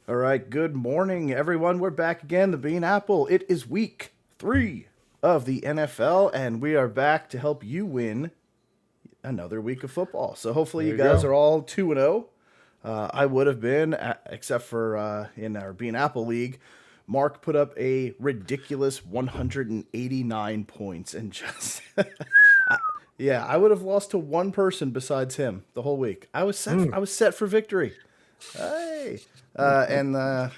All right, good morning, everyone. We're back again, the Bean Apple. It is week 3 of the NFL, and we are back to help you win another week of football. So hopefully There you you guys go. are all 2 and 0. I would have been, except for in our Bean Apple League. Mark put up a ridiculous 189 points and just yeah, I would have lost to one person besides him the whole week. Mm. I was set for victory. Hey, uh, and uh,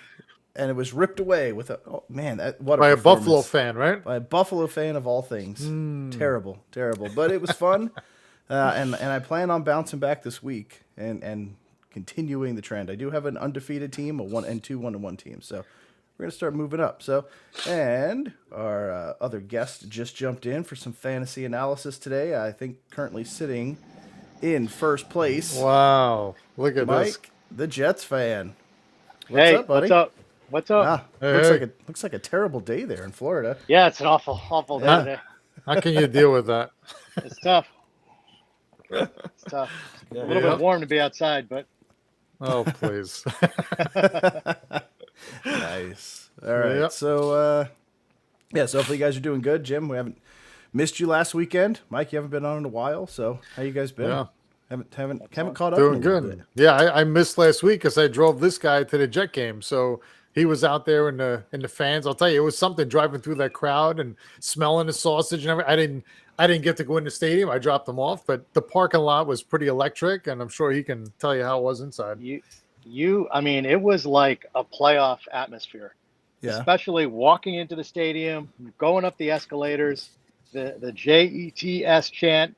and it was ripped away with a man. What a By a Buffalo performance fan, right? by a Buffalo fan of all things. Mm. Terrible, terrible. But it was fun, and I plan on bouncing back this week and continuing the trend. I do have an undefeated team, a 1-2 team. So we're gonna start moving up. So, and our other guest just jumped in for some fantasy analysis today. I think currently sitting in first place, Wow. Look at this. Mike, the Jets fan. What's Hey, up, what's buddy? up? What's up? Ah, Hey, hey. looks like a terrible day there in Florida. Yeah, it's an awful day How, today. how can you deal with that? It's tough. It's tough. It's a little bit Yep. warm to be outside, but Oh, please. Nice. All right. Yep. So yeah, so hopefully you guys are doing good. Jim, we haven't missed you last weekend. Mike, you haven't been on in a while. So how you guys been? Yeah. Haven't caught up in a Doing little bit. good. Yeah, I missed last week because I drove this guy to the Jet game. So he was out there in the fans. I'll tell you, it was something driving through that crowd and smelling the sausage and everything. I didn't get to go in the stadium. I dropped him off, but the parking lot was pretty electric, and I'm sure he can tell you how it was inside. I mean, it was like a playoff atmosphere, Yeah. especially walking into the stadium, going up the escalators, the JETS chant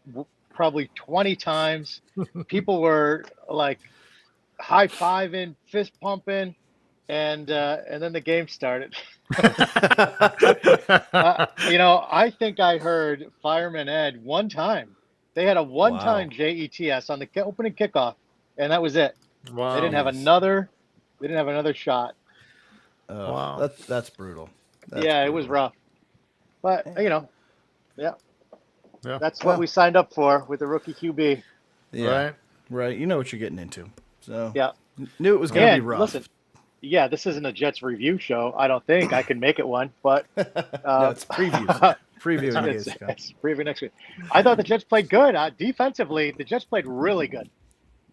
probably 20 times. People were like high fiving, fist pumping, and then the game started. I think I heard Fireman Ed one time. They had a Wow. one-time JETS on the opening kickoff, and that was it. They didn't Wow. have Jeez. another. They didn't have another shot. Oh, Wow. that's brutal. That's Yeah, it was brutal. rough. But yeah, Yeah. that's what Well, we signed up for with the rookie QB. yeah. Right. Right. You know what you're getting into. So Yeah, knew it was gonna be and rough. listen, yeah, this isn't a Jets review show. I don't think I can make it one, but No, uh, it's previews. Previewing you it's, guys to come. it's preview next week. I thought the Jets played good. Defensively, the Jets played really good.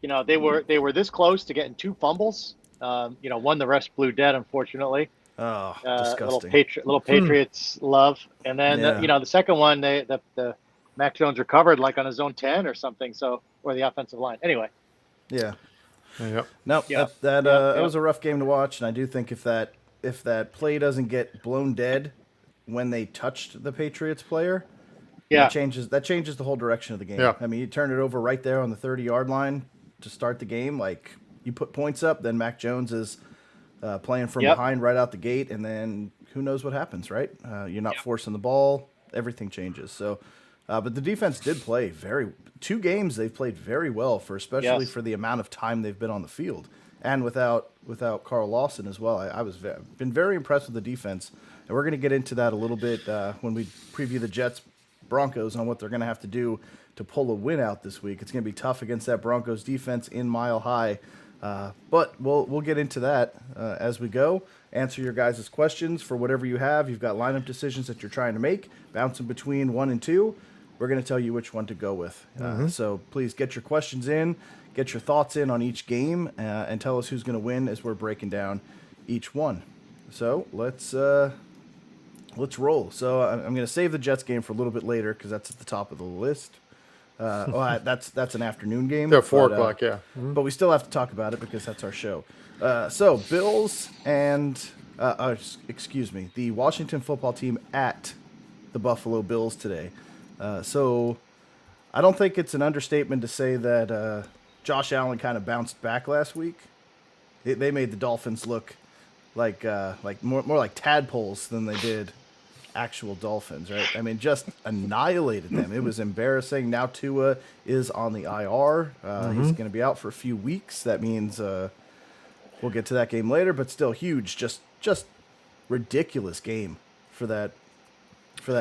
They were this close to getting two fumbles. One the refs blew dead, unfortunately. Oh, Little disgusting. Hmm. Patriots love, and then Yeah. the second one, the Mac Jones recovered like on his own 10 or something. So or the offensive line. Anyway, Yeah. Yep. No, yeah, that yeah, was a rough game to watch, and I do think if that play doesn't get blown dead when they touched the Patriots player, yeah, that changes the whole direction of the game. Yeah. I mean, you turn it over right there on the 30-yard line to start the game. Like you put points up, then Mac Jones is playing from yep, behind right out the gate, and then who knows what happens, right? You're not forcing the ball. Everything changes. So, but the defense did play very. 2 games they've played very well for, especially yes, for the amount of time they've been on the field, and without Carl Lawson as well. I was been very impressed with the defense, and we're going to get into that a little bit when we preview the Jets Broncos on what they're going to have to do to pull a win out this week. It's going to be tough against that Broncos defense in Mile High. But we'll get into that as we go. Answer your guys' questions for whatever you have. You've got lineup decisions that you're trying to make, bouncing between 1 and 2. We're going to tell you which one to go with. So please get your questions in, get your thoughts in on each game, and tell us who's going to win as we're breaking down each one. So let's roll. So I'm going to save the Jets game for a little bit later because that's at the top of the list. That's an afternoon game. Yeah, 4 o'clock. But, Yeah. but we still have to talk about it because that's our show. So Bills and excuse me, the Washington football team at the Buffalo Bills today. So I don't think it's an understatement to say that Josh Allen kind of bounced back last week. They made the Dolphins look like more like tadpoles than they did actual Dolphins, right? I mean, just annihilated them. It was embarrassing. Now Tua is on the IR. He's going to be out for a few weeks. That means we'll get to that game later, but still huge. Just ridiculous game for that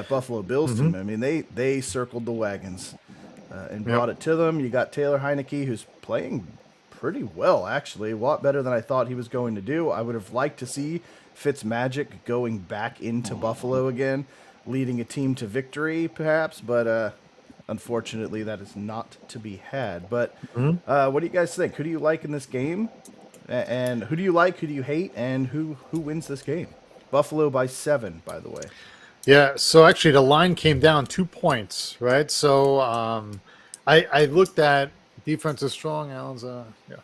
Buffalo Bills team. I mean, they circled the wagons and brought Yep. it to them. You got Taylor Heineke, who's playing pretty well, actually. A lot better than I thought he was going to do. I would have liked to see Fitzmagic going back into Buffalo again, leading a team to victory, perhaps, but unfortunately that is not to be had. But what do you guys think? Who do you like in this game? And who do you like, who do you hate, and who wins this game? Buffalo by 7, by the way. Yeah, so actually the line came down 2 points, right? So I looked at defense is strong. Allen's yeah.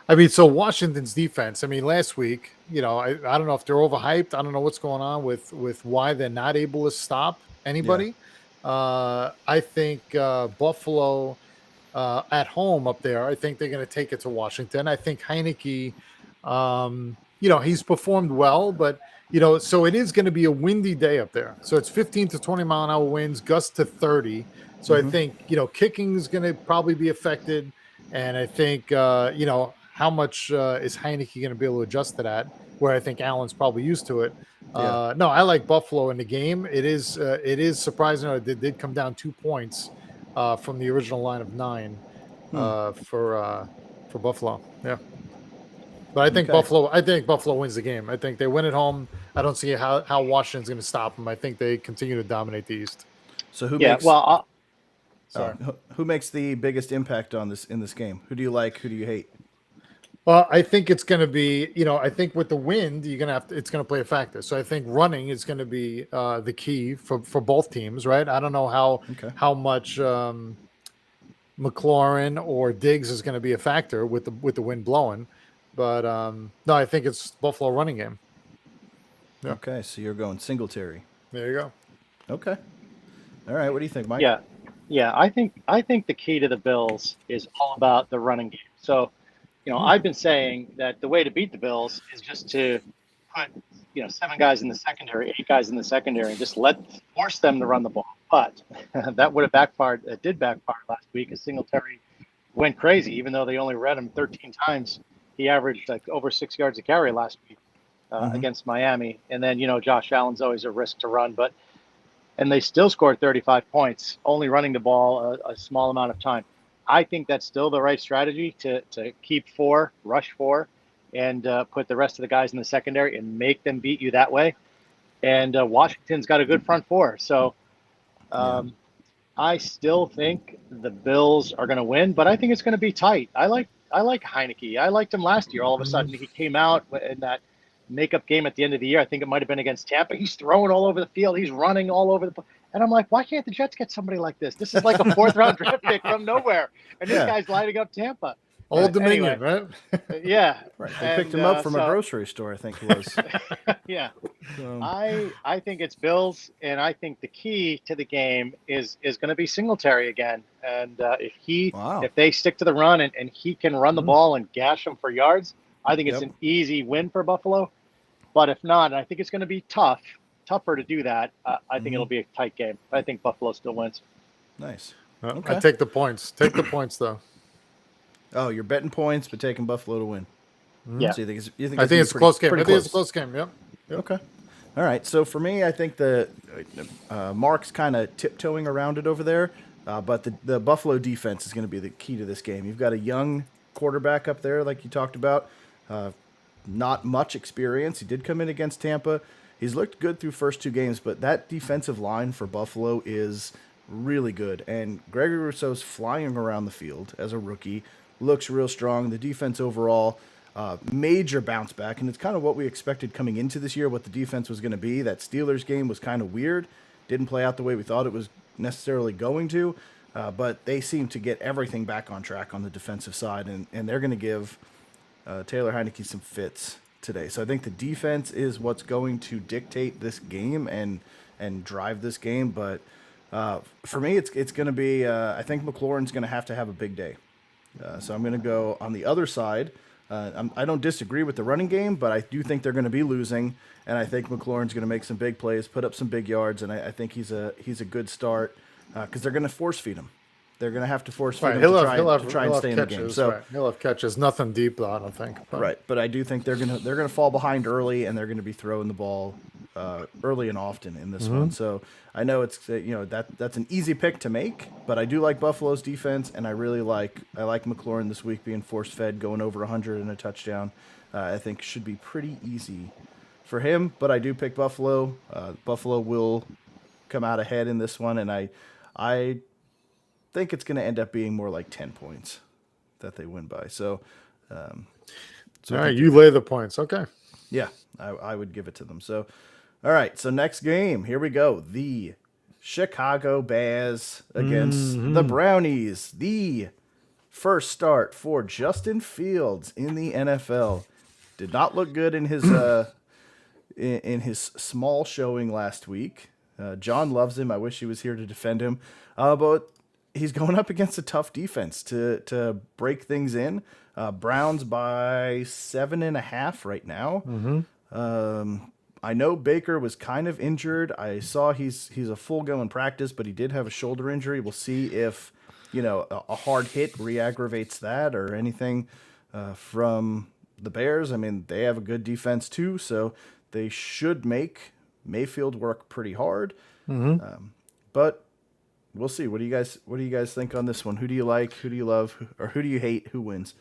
I mean, so Washington's defense. I mean, last week, I don't know if they're overhyped. I don't know what's going on with why they're not able to stop anybody. I think Buffalo at home up there. I think they're going to take it to Washington. I think Heineke, he's performed well, but so it is going to be a windy day up there. So it's 15 to 20 mile an hour winds, gusts to 30. So I think, kicking is going to probably be affected. And I think, how much is Heineke going to be able to adjust to that, where I think Allen's probably used to it. No, I like Buffalo in the game. It is surprising that it did come down 2 points from the original line of 9 for Buffalo. Yeah. But I think Buffalo wins the game. I think they win at home. I don't see how Washington's going to stop them. I think they continue to dominate the East. So who makes the biggest impact on this in this game? Who do you like? Who do you hate? Well, I think it's going to be, I think with the wind, it's going to play a factor. So I think running is going to be the key for both teams, right? I don't know how much McLaurin or Diggs is going to be a factor with the wind blowing. But no, I think it's Buffalo running game. Yeah. Okay, so you're going Singletary. There you go. Okay. All right. What do you think, Mike? Yeah. I think the key to the Bills is all about the running game. So, I've been saying that the way to beat the Bills is just to put 7 guys in the secondary, 8 guys in the secondary, and just force them to run the ball. But that would have backfired. It did backfire last week as Singletary went crazy, even though they only read him 13 times. He averaged like over 6 yards a carry last week against Miami. And then, Josh Allen's always a risk to run, and they still scored 35 points, only running the ball a small amount of time. I think that's still the right strategy to keep 4, rush 4, and put the rest of the guys in the secondary and make them beat you that way. And Washington's got a good front 4. So I still think the Bills are going to win, but I think it's going to be tight. I like Heineke. I liked him last year. All of a sudden, he came out in that makeup game at the end of the year. I think it might have been against Tampa. He's throwing all over the field. He's running all over the. And I'm like, why can't the Jets get somebody like this? This is like a 4th-round draft pick from nowhere, and this guy's lighting up Tampa. Old Dominion, anyway, right? Yeah. Right. They picked him up from a grocery store, I think it was. Yeah. I think it's Bills, and I think the key to the game is going to be Singletary again. And if they stick to the run and he can run the ball and gash them for yards, I think it's an easy win for Buffalo. But if not, and I think it's going to be tougher to do that. I think it'll be a tight game. I think Buffalo still wins. Nice. Okay. I take the points. Take the points, though. Oh, you're betting points, but taking Buffalo to win. Yeah. So you think I think it's a close game. Pretty I think it's a close game. Yep. Okay. All right. So for me, I think the Mark's kind of tiptoeing around it over there, but the Buffalo defense is going to be the key to this game. You've got a young quarterback up there, like you talked about. Not much experience. He did come in against Tampa. He's looked good through first 2 games, but that defensive line for Buffalo is really good. And Gregory Rousseau's flying around the field as a rookie. Looks real strong. The defense overall, major bounce back. And it's kind of what we expected coming into this year, what the defense was going to be. That Steelers game was kind of weird. Didn't play out the way we thought it was necessarily going to. But they seem to get everything back on track on the defensive side. And they're going to give Taylor Heineke some fits today. So I think the defense is what's going to dictate this game and drive this game. But for me, it's going to be, I think McLaurin's going to have a big day. So I'm going to go on the other side. I don't disagree with the running game, but I do think they're going to be losing, and I think McLaurin's going to make some big plays, put up some big yards, and I think he's a good start because they're going to force feed him. They're going to have to force feed him to try and stay in the game. So he'll have catches, nothing deep though, I don't think. Right, but I do think they're going to fall behind early, and they're going to be throwing the ball early and often in this one. So I know it's that's an easy pick to make, but I do like Buffalo's defense, and I like McLaurin this week being force fed, going over 100 and a touchdown. I think should be pretty easy for him, but I do pick Buffalo. Buffalo will come out ahead in this one, and I think it's going to end up being more like 10 points that they win by. So, All right, you lay the points. Okay. Yeah, I would give it to them. So, all right. So next game, here we go. The Chicago Bears against the Brownies. The first start for Justin Fields in the NFL. Did not look good in his in his small showing last week. John loves him. I wish he was here to defend him. But he's going up against a tough defense to break things in. Browns by 7.5 right now. I know Baker was kind of injured. I saw he's a full go in practice, but he did have a shoulder injury. We'll see if a hard hit re-aggravates that or anything from the Bears. I mean, they have a good defense too, so they should make Mayfield work pretty hard. But we'll see. What do you guys think on this one? Who do you like? Who do you love? Or who do you hate? Who wins?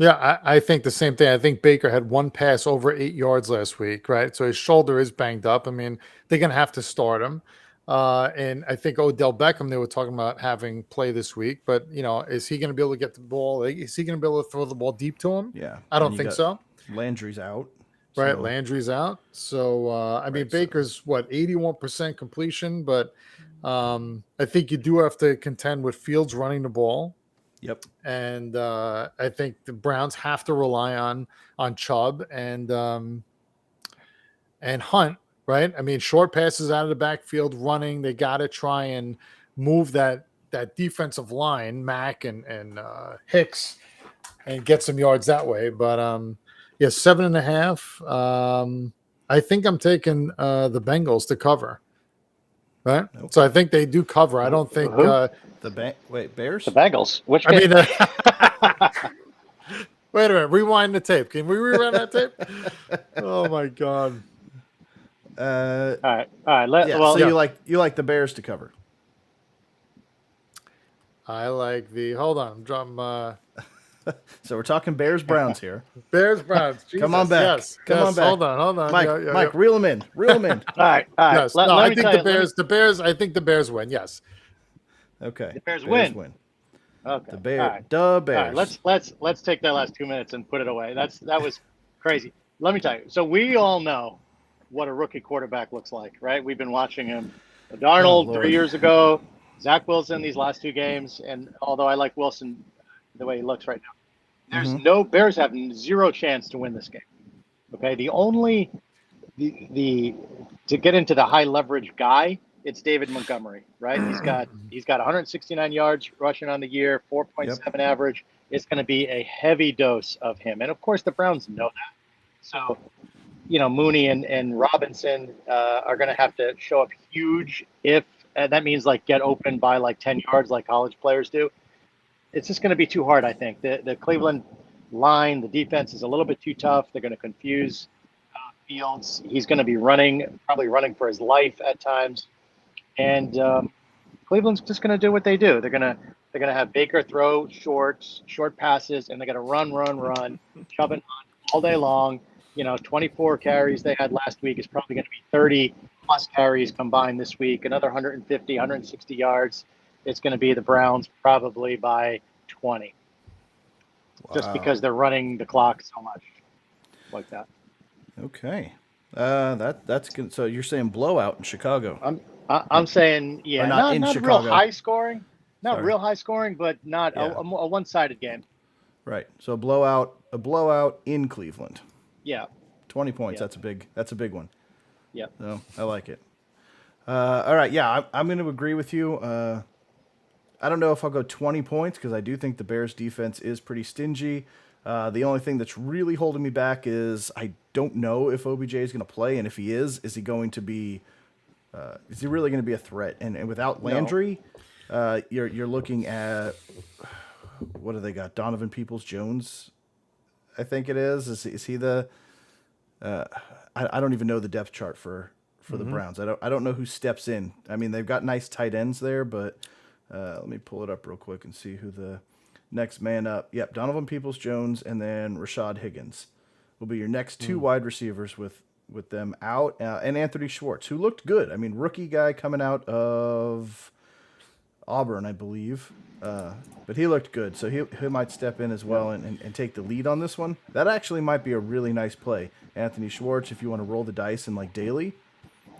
Yeah, I think the same thing. I think Baker had one pass over 8 yards last week, right? So his shoulder is banged up. I mean, they're going to have to start him. And I think Odell Beckham, they were talking about having play this week. But, is he going to be able to get the ball? Is he going to be able to throw the ball deep to him? Yeah. I don't think so. Landry's out. Right, So. Landry's out. So, I mean, Baker's, 81% completion. But I think you do have to contend with Fields running the ball. Yep. And I think the Browns have to rely on Chubb and Hunt, right? I mean, short passes out of the backfield running. They got to try and move that defensive line, Mack and Hicks, and get some yards that way. But 7.5. I think I'm taking the Bengals to cover. Right, okay. So I think they do cover. I don't think Bears. The Bengals. Which? I mean, wait a minute. Rewind the tape. Can we rewind that tape? Oh my god. All right. You like the Bears to cover? I like the. Hold on. I'm dropping. So we're talking Bears Browns here. Bears Browns. Come on back. Yes. Come on back. Hold on. Mike, reel him in. All right. Yes. I think the Bears. The Bears. I think the Bears win. Yes. Okay. The Bears win. Okay. The Bears. All right. The Bears. All right. Let's take that last 2 minutes and put it away. That was crazy. Let me tell you. So we all know what a rookie quarterback looks like, right? We've been watching him. Darnold 3 years ago. Zach Wilson these last 2 games, and although I like Wilson the way he looks right now, there's Bears have 0 chance to win this game. Okay, the to get into the high leverage guy, it's David Montgomery, right? He's got 169 yards rushing on the year, 4.7 average. It's going to be a heavy dose of him, and of course the Browns know that. So, Mooney and Robinson are going to have to show up huge if that means get open by 10 yards like college players do. It's just going to be too hard, I think. The Cleveland line, the defense is a little bit too tough. They're going to confuse Fields. He's going to be probably running for his life at times. And Cleveland's just going to do what they do. They're going to have Baker throw short passes, and they're going to run, shove it all day long. 24 carries they had last week is probably going to be 30 plus carries combined this week. Another 150, 160 yards. It's going to be the Browns probably by 20. Wow. Just because they're running the clock so much like that. Okay. That's good. So you're saying blowout in Chicago. I'm saying, not real high scoring. Real high scoring, but not a one-sided game. Right. So a blowout in Cleveland. Yeah. 20 points. Yeah. That's a big one. Yeah. So I like it. All right. Yeah, I'm going to agree with you. I don't know if I'll go 20 points because I do think the Bears defense is pretty stingy. The only thing that's really holding me back is I don't know if OBJ is going to play, and if he is he going to be? Is he really going to be a threat? And without Landry, you're looking at what do they got? Donovan Peoples-Jones, I think it is. Is he the I don't even know the depth chart for the Browns. I don't know who steps in. I mean, they've got nice tight ends there, but let me pull it up real quick and see who the next man up. Yep, Donovan Peoples-Jones and then Rashad Higgins will be your next two wide receivers with them out, and Anthony Schwartz, who looked good. I mean, rookie guy coming out of Auburn, I believe. But he looked good, so he might step in as well and take the lead on this one. That actually might be a really nice play. Anthony Schwartz, if you want to roll the dice in like daily,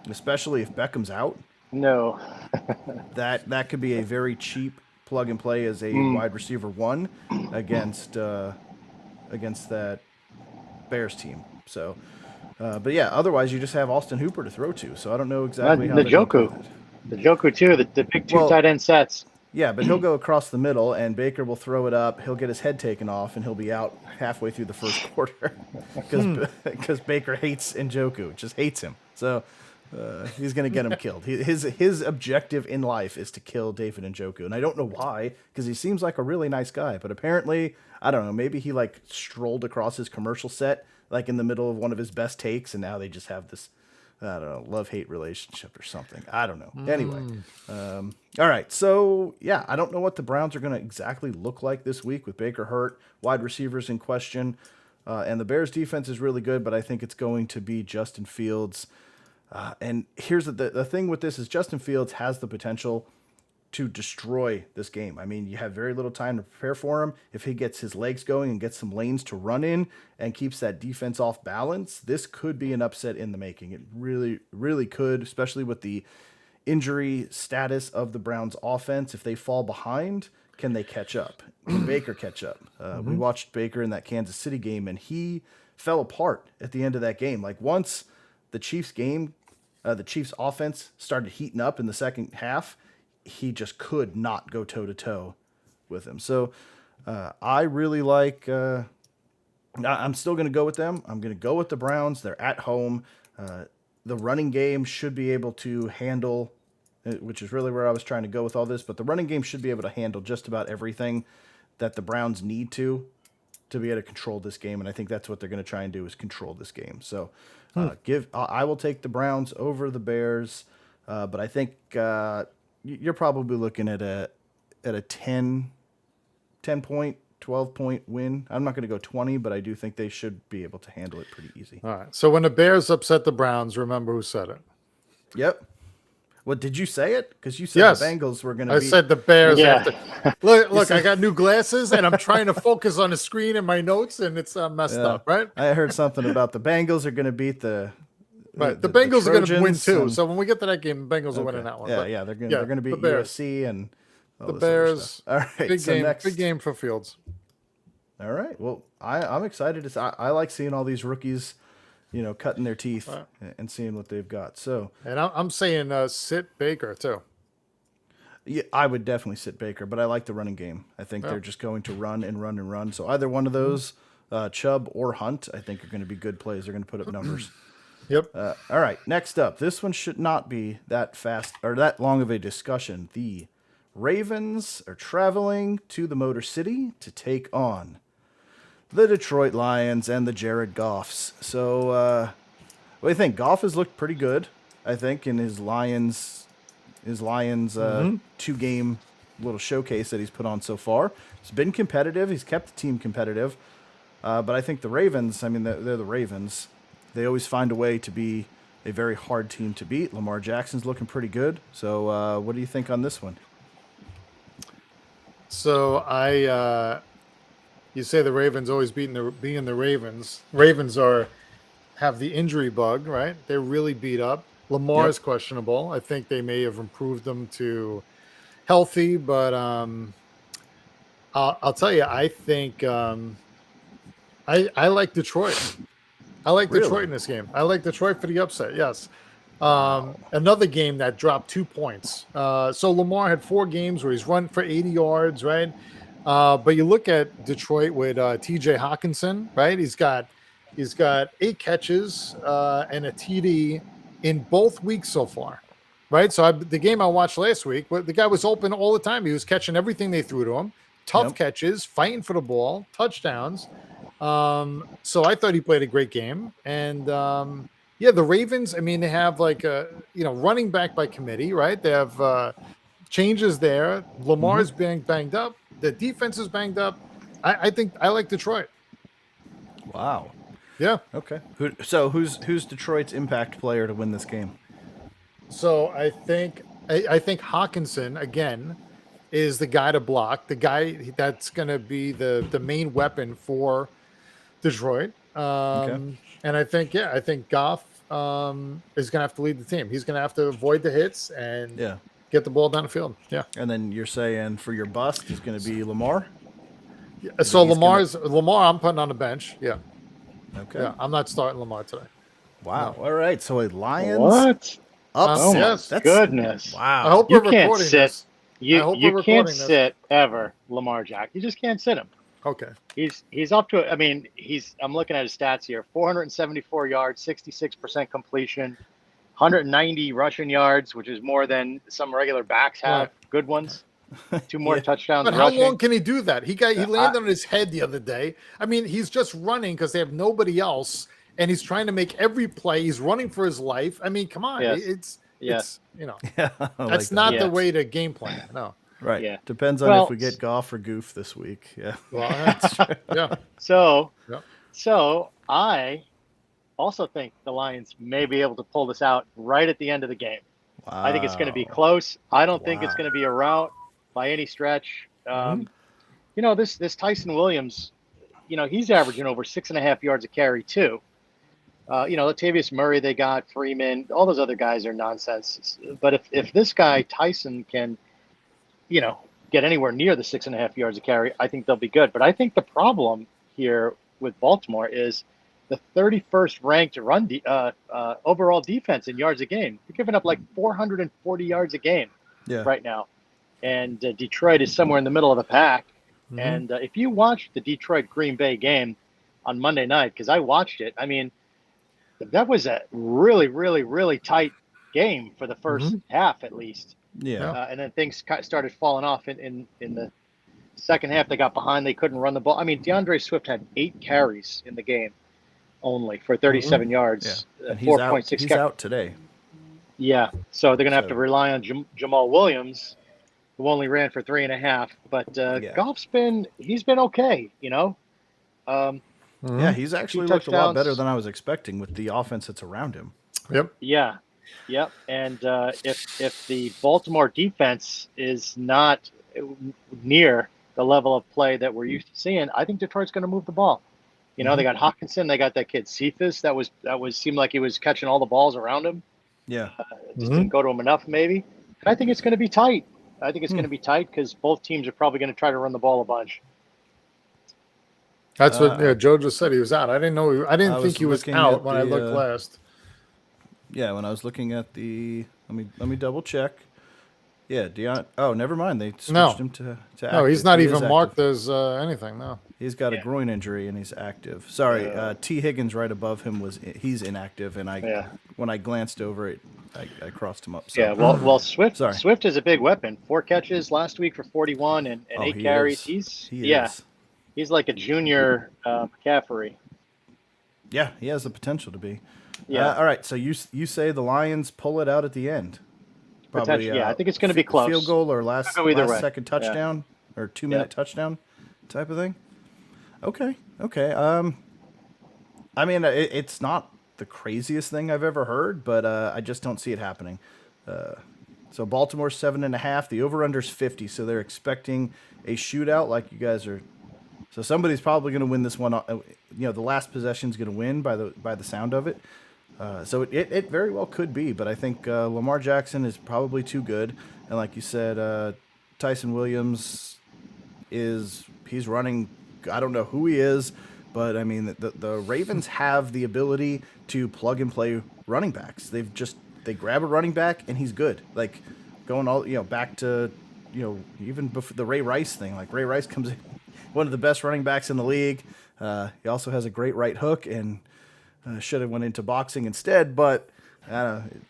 especially if Beckham's out, No. that could be a very cheap plug and play as a wide receiver one against that Bears team. So, but yeah, otherwise you just have Austin Hooper to throw to. So I don't know exactly how they're gonna play that. The Joku too. The big two tight end sets. Yeah, but he'll go across the middle, and Baker will throw it up. He'll get his head taken off, and he'll be out halfway through the first quarter because Baker hates Njoku, just hates him. So he's going to get him killed. His objective in life is to kill David Njoku, and I don't know why, because he seems like a really nice guy. But apparently, I don't know, maybe he like strolled across his commercial set like in the middle of one of his best takes, and now they just have this, I don't know, love-hate relationship or something. I don't know. Anyway, all right. So, yeah, I don't know what the Browns are going to exactly look like this week with Baker hurt, wide receivers in question, and the Bears' defense is really good, but I think it's going to be Justin Fields. And here's the thing with this is Justin Fields has the potential to destroy this game. I mean, you have very little time to prepare for him. If he gets his legs going and gets some lanes to run in and keeps that defense off balance, this could be an upset in the making. It really, really could, especially with the injury status of the Browns offense. If they fall behind, can they catch up? Can Baker catch up? We watched Baker in that Kansas City game, and he fell apart at the end of that game. Like once the Chiefs game, the Chiefs offense started heating up in the second half, he just could not go toe-to-toe with him. So I really like I'm still going to go with them. I'm going to go with the Browns. They're at home. The running game should be able to handle, which is really where I was trying to go with all this, but the running game should be able to handle just about everything that the Browns need to be able to control this game, and I think that's what they're going to try and do is control this game. So I will take the Browns over the Bears, but I think you're probably looking at a 10-point, 12-point win. I'm not going to go 20, but I do think they should be able to handle it pretty easy. All right. So when the Bears upset the Browns, remember who said it? Yep. Well, did you say it? Because you said Yes. the Bengals were going to I said the Bears. Yeah. Look, I got new glasses, and I'm trying to focus on the screen and my notes, and it's messed up, right? I heard something about the Bengals are going to beat the Right. The Bengals are going to win Trojans too. and- So when we get to that game, the Bengals will win in that one. Yeah, But yeah, they're going to beat the Bears. USC and all The this other Bears. stuff. All right, Big so game. next, Big game for Fields. All right. Well, I'm excited to. I like seeing all these rookies, cutting their teeth and seeing what they've got. So, And I'm saying sit Baker too. yeah, I would definitely sit Baker, but I like the running game. I think they're just going to run and run and run. So either one of those, Chubb or Hunt, I think are going to be good plays. They're going to put up numbers. Yep. All right. Next up, this one should not be that fast or that long of a discussion. The Ravens are traveling to the Motor City to take on the Detroit Lions and the Jared Goffs. So, what do you think? Goff has looked pretty good, I think, in his Lions 2-game little showcase that he's put on so far. He's been competitive. He's kept the team competitive. But I think the Ravens, I mean, they're the Ravens. They always find a way to be a very hard team to beat. Lamar Jackson's looking pretty good. So, what do you think on this one? So you say the Ravens always being the Ravens. Ravens have the injury bug, right? They're really beat up. Lamar is questionable. I think they may have improved them to healthy, but I'll tell you, I think I like Detroit. I like Detroit in this game. I like Detroit for the upset. Yes. Another game that dropped 2 points. So Lamar had 4 games where he's run for 80 yards, right? But you look at Detroit with TJ Hawkinson, right? He's got 8 catches and a TD in both weeks so far, right? So the game I watched last week, the guy was open all the time. He was catching everything they threw to him. Tough catches, fighting for the ball, touchdowns. So I thought he played a great game. And yeah, the Ravens, I mean, they have like a running back by committee, right? They have changes there. Lamar's being banged up. The defense is banged up. I think I like Detroit. Wow. Yeah. Okay. Who's Detroit's impact player to win this game? So I think Hawkinson again is the guy to block, the guy that's going to be the main weapon for Detroit. And I think Goff is going to have to lead the team. He's going to have to avoid the hits and Yeah. get the ball down the field. Yeah. And then you're saying for your bust is going to be Lamar? So he's Lamar, I'm putting on the bench. Yeah. Okay. Yeah. I'm not starting Lamar today. Wow. All right. So a Lions What? upset. Oh my Yes. goodness! Wow. I hope You we're can't recording sit. this. I hope You we're can't recording this. sit ever, Lamar Jack. You just can't sit him. Okay. He's up to it. I mean, I'm looking at his stats here: 474 yards, 66% completion, 190 rushing yards, which is more than some regular backs have. Right. Good ones. 2 more touchdowns. But how rushing. long can he do that? He landed on his head the other day. I mean, he's just running because they have nobody else, and he's trying to make every play. He's running for his life. I mean, come on, Yes. it's Yes. Yeah, that's not that. the way to game plan. No. right. Yeah. Depends on Well, if we get Goff or Goof this week. Yeah. Well, that's true. Yeah. So, Yep. so I also think the Lions may be able to pull this out right at the end of the game. Wow. I think it's going to be close. I don't think it's Wow. going to be a rout by any stretch. This Tyson Williams, he's averaging over 6.5 yards a carry too. Latavius Murray, they got Freeman, all those other guys are nonsense. But if this guy Tyson can, get anywhere near the 6.5 yards a carry, I think they'll be good. But I think the problem here with Baltimore is the 31st ranked overall defense in yards a game. They're giving up like 440 yards a game right now. And Detroit is somewhere in the middle of the pack. Mhm. And if you watch the Detroit Green Bay game on Monday night, because I watched it, I mean, that was a really, really, really tight game for the first half, at least. Yeah. And then things started falling off in the second half. They got behind. They couldn't run the ball. I mean, DeAndre Swift had 8 carries in the game only for 37 yards. Yeah. And he's 4.6 he's out today. Yeah. So they're going to have to rely on Jamal Williams, who only ran for 3.5. But Goff's been okay, Yeah, he's actually looked a lot better than I was expecting with the offense that's around him. Yep. Yeah. Yep. And if the Baltimore defense is not near the level of play that we're used to seeing, I think Detroit's going to move the ball. They got Hawkinson, they got that kid Cephas. That was seemed like he was catching all the balls around him. Yeah. Just didn't go to him enough, maybe. And I think it's going to be tight. I think it's going to be tight because both teams are probably going to try to run the ball a bunch. That's what Joe just said. He was out. I didn't know. I didn't think he was out when I looked last. Yeah, when I was looking at the let me double check. Yeah, Oh, never mind. They switched him to active. No, he's not He even is marked active. as anything. No. He's got a groin injury and he's active. Sorry, T. Higgins right above him he's inactive, and when I glanced over it, I crossed him up. So. Yeah, well, Swift. Sorry. Swift is a big weapon. 4 catches last week for 41 and 8 carries. He's like a junior McCaffrey. Yeah, he has the potential to be. Yeah. All right, so you say the Lions pull it out at the end. Probably, I think it's going to be close. Field goal or last second touchdown or 2-minute touchdown type of thing. Okay. I mean, it's not the craziest thing I've ever heard, but I just don't see it happening. So Baltimore 7.5. The over/under's 50. So they're expecting a shootout, like you guys are. So somebody's probably going to win this one. The last possession is going to win by the sound of it. So it very well could be, but I think Lamar Jackson is probably too good, and like you said, Tyson Williams he's running. I don't know who he is, but I mean the Ravens have the ability to plug and play running backs. They grab a running back and he's good. Like going all back to even before the Ray Rice thing. Like Ray Rice comes in, one of the best running backs in the league. He also has a great right hook and. Should have went into boxing instead, but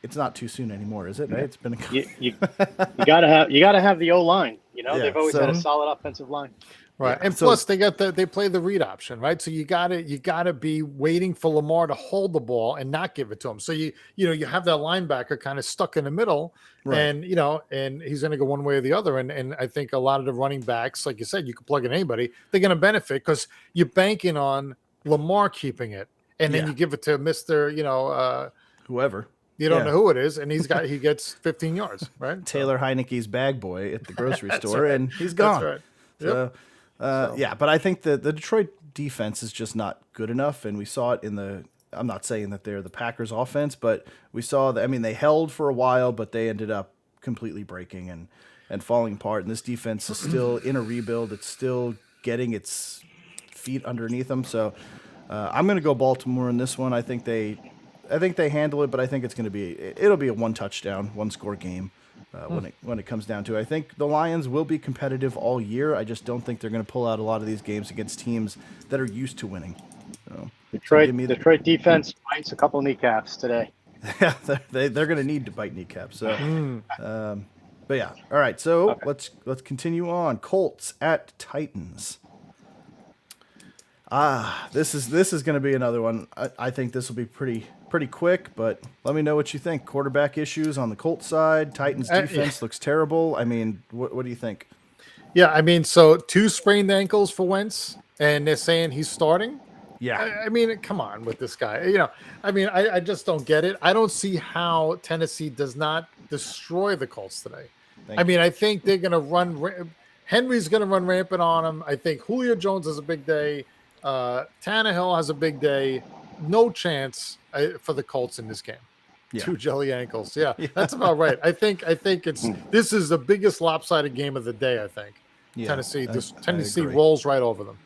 it's not too soon anymore, is it? Right? It's been you gotta have the O line. They've always had a solid offensive line. Right. Yeah, And so- plus they play the read option, right? So you gotta be waiting for Lamar to hold the ball and not give it to him. So you have that linebacker kind of stuck in the middle, Right. and and he's gonna go one way or the other. And I think a lot of the running backs, like you said, you could plug in anybody, they're gonna benefit because you're banking on Lamar keeping it. And then Yeah. you give it to Mr. whoever. You don't Yeah. know who it is, and he gets 15 yards, right? Taylor Heineke's bag boy at the grocery That's store, right. and he's gone. That's right. So, yeah, but I think the Detroit defense is just not good enough, and we saw it in the. I'm not saying that they're the Packers' offense, but we saw that. I mean, they held for a while, but they ended up completely breaking and falling apart. And this defense is still in a rebuild. It's still getting its feet underneath them. So I'm going to go Baltimore in this one. I think they handle it, but I think it'll be a 1 touchdown, 1 score game. When it comes down to it. I think the Lions will be competitive all year. I just don't think they're going to pull out a lot of these games against teams that are used to winning. So, Detroit defense bites a couple kneecaps today. yeah, they're going to need to bite kneecaps. So, but yeah, all right. So let's continue on. Colts at Titans. This is going to be another one. I think this will be pretty quick, but let me know what you think. Quarterback issues on the Colts side. Titans defense looks terrible. I mean, what do you think? Yeah, I mean, so 2 sprained ankles for Wentz, and they're saying he's starting. Yeah. I mean, come on with this guy. I just don't get it. I don't see how Tennessee does not destroy the Colts today. I think they're going to run. Henry's going to run rampant on him. I think Julio Jones has a big day. Tannehill has a big day. No chance for the Colts in this game. Yeah. 2 jelly ankles. Yeah, that's about right. I think this is the biggest lopsided game of the day. I think Tennessee Tennessee rolls right over them.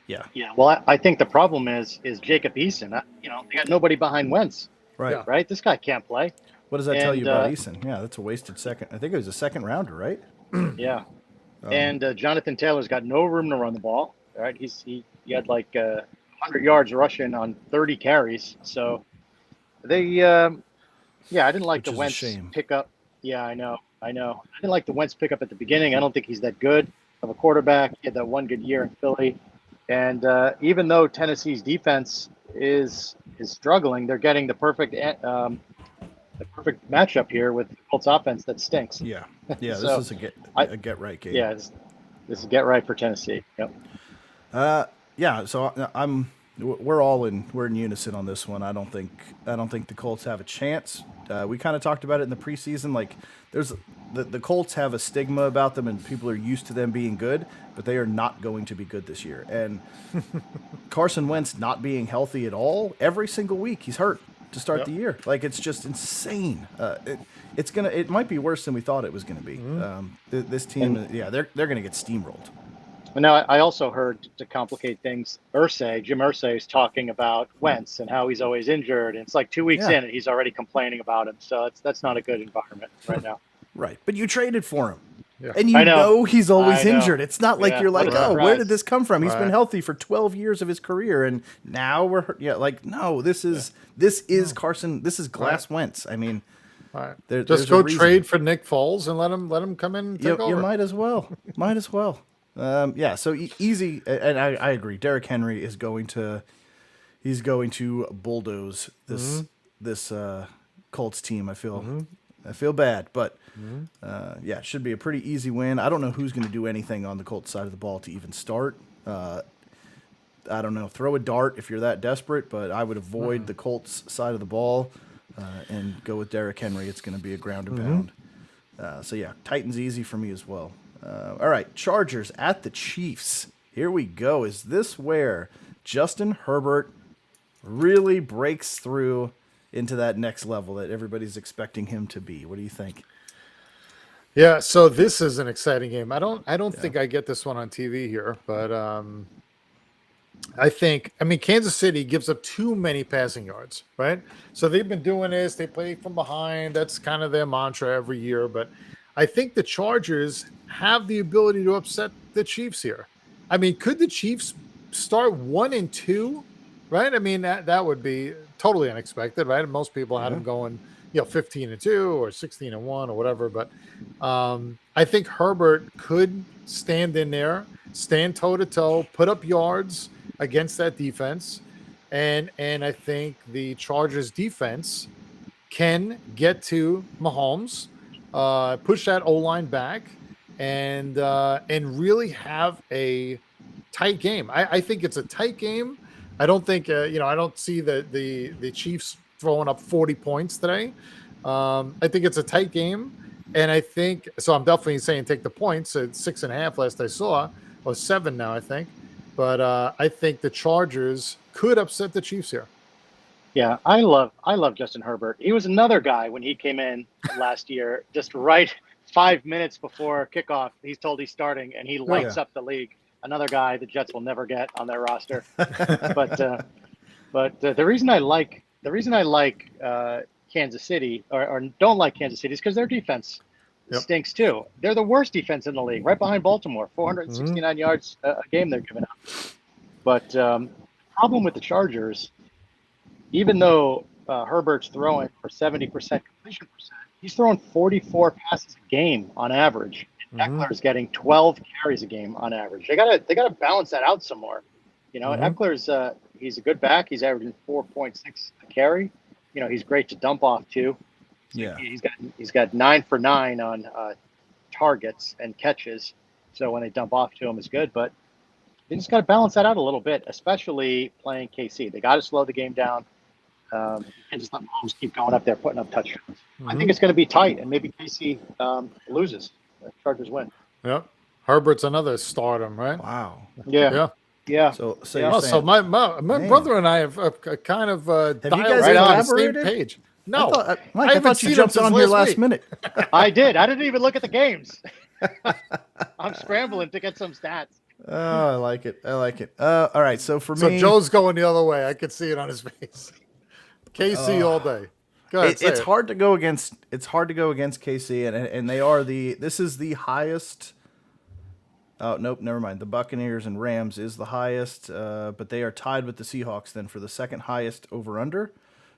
Yeah. Yeah. Well, I think the problem is Jacob Eason. They got nobody behind Wentz. Right. Yeah. Right. This guy can't play. What does that tell you about Eason? Yeah, that's a wasted second. I think it was a second rounder, right? Yeah. And Jonathan Taylor's got no room to run the ball. Right. He had like 100 yards rushing on 30 carries. So they, I didn't like the Wentz pickup. Yeah, I know. I didn't like the Wentz pickup at the beginning. I don't think he's that good of a quarterback. He had that one good year in Philly. And even though Tennessee's defense is struggling, they're getting the perfect matchup here with the Colts offense that stinks. Yeah. Yeah. So, this is a get right game. Yeah. This is get right for Tennessee. Yep. Yeah. So we're in unison on this one. I don't think the Colts have a chance. We kind of talked about it in the preseason. Like there's the Colts have a stigma about them, and people are used to them being good, but they are not going to be good this year. And Carson Wentz not being healthy at all every single week, he's hurt to start the year. Like it's just insane. It might be worse than we thought it was going to be. This team, they're going to get steamrolled. Now, I also heard, to complicate things, Jim Irsay is talking about Wentz and how he's always injured. And it's like 2 weeks in and he's already complaining about him. So that's not a good environment right now. Right. But you traded for him. Yeah. And you know he's always injured. It's not like you're like, where did this come from? He's been healthy for 12 years of his career. And now we're hurt. Yeah, like, no, this is Carson. This is Glass Wentz. I mean, just go trade for Nick Foles and let him come in and take over. You might as well. So easy, and I agree. Derrick Henry is going to bulldoze this Colts team. I feel bad, but it should be a pretty easy win. I don't know who's going to do anything on the Colts side of the ball to even start. I don't know. Throw a dart if you're that desperate, but I would avoid the Colts side of the ball and go with Derrick Henry. It's going to be a ground and pound. Titans easy for me as well. All right, Chargers at the Chiefs. Here we go. Is this where Justin Herbert really breaks through into that next level that everybody's expecting him to be? What do you think? Yeah, so this is an exciting game. I don't think I get this one on TV here, but I mean Kansas City gives up too many passing yards, right? So they've been doing this. They play from behind. That's kind of their mantra every year, but I think the Chargers have the ability to upset the Chiefs here. I mean, could the Chiefs start 1-2? Right? I mean, that would be totally unexpected, right? Most people had them going, 15-2 or 16-1 or whatever. But I think Herbert could stand in there stand toe to toe, put up yards against that defense, and I think the Chargers defense can get to Mahomes, push that O-line back, and really have a tight game. I think it's a tight game. I don't think I don't see the Chiefs throwing up 40 points today. I think it's a tight game, and I think so. I'm definitely saying take the points at 6.5 last I saw, or 7 now I think. But I think the Chargers could upset the Chiefs here. Yeah, I love Justin Herbert. He was another guy when he came in last year, just right 5 minutes before kickoff. He's told he's starting, and he lights up the league. Another guy the Jets will never get on their roster. but the reason I like Kansas City or don't like Kansas City is because their defense stinks too. They're the worst defense in the league, right behind Baltimore. 469 yards a game they're giving up. But problem with the Chargers, even though Herbert's throwing for 70% completion percent, he's throwing 44 passes a game on average. Eckler's getting 12 carries a game on average. They gotta balance that out some more. Eckler's he's a good back. He's averaging 4.6 a carry. He's great to dump off too. Yeah, he's got 9 for 9 on targets and catches. So when they dump off to him, it's good. But they just got to balance that out a little bit, especially playing KC. They got to slow the game down and just let Mahomes keep going up there, putting up touchdowns. I think it's going to be tight, and maybe KC loses. The Chargers win. Yep. Herbert's another stardom, right? wow. Yeah. So Yeah. you're So saying, my brother and I have kind of have you dialed guys right on the same elaborated? page. No, Mike, I haven't thought seen you him jumped since on here last last week. minute. I did. I didn't even look at the games. I'm scrambling to get some stats. Oh, I like it. All right. So for So me, Joe's going the other way. I could see it on his face. KC all day. Go ahead, it's hard to go against. It's hard to go against KC, and they are this is the highest. Oh nope, never mind. The Buccaneers and Rams is the highest, but they are tied with the Seahawks then for the second highest over under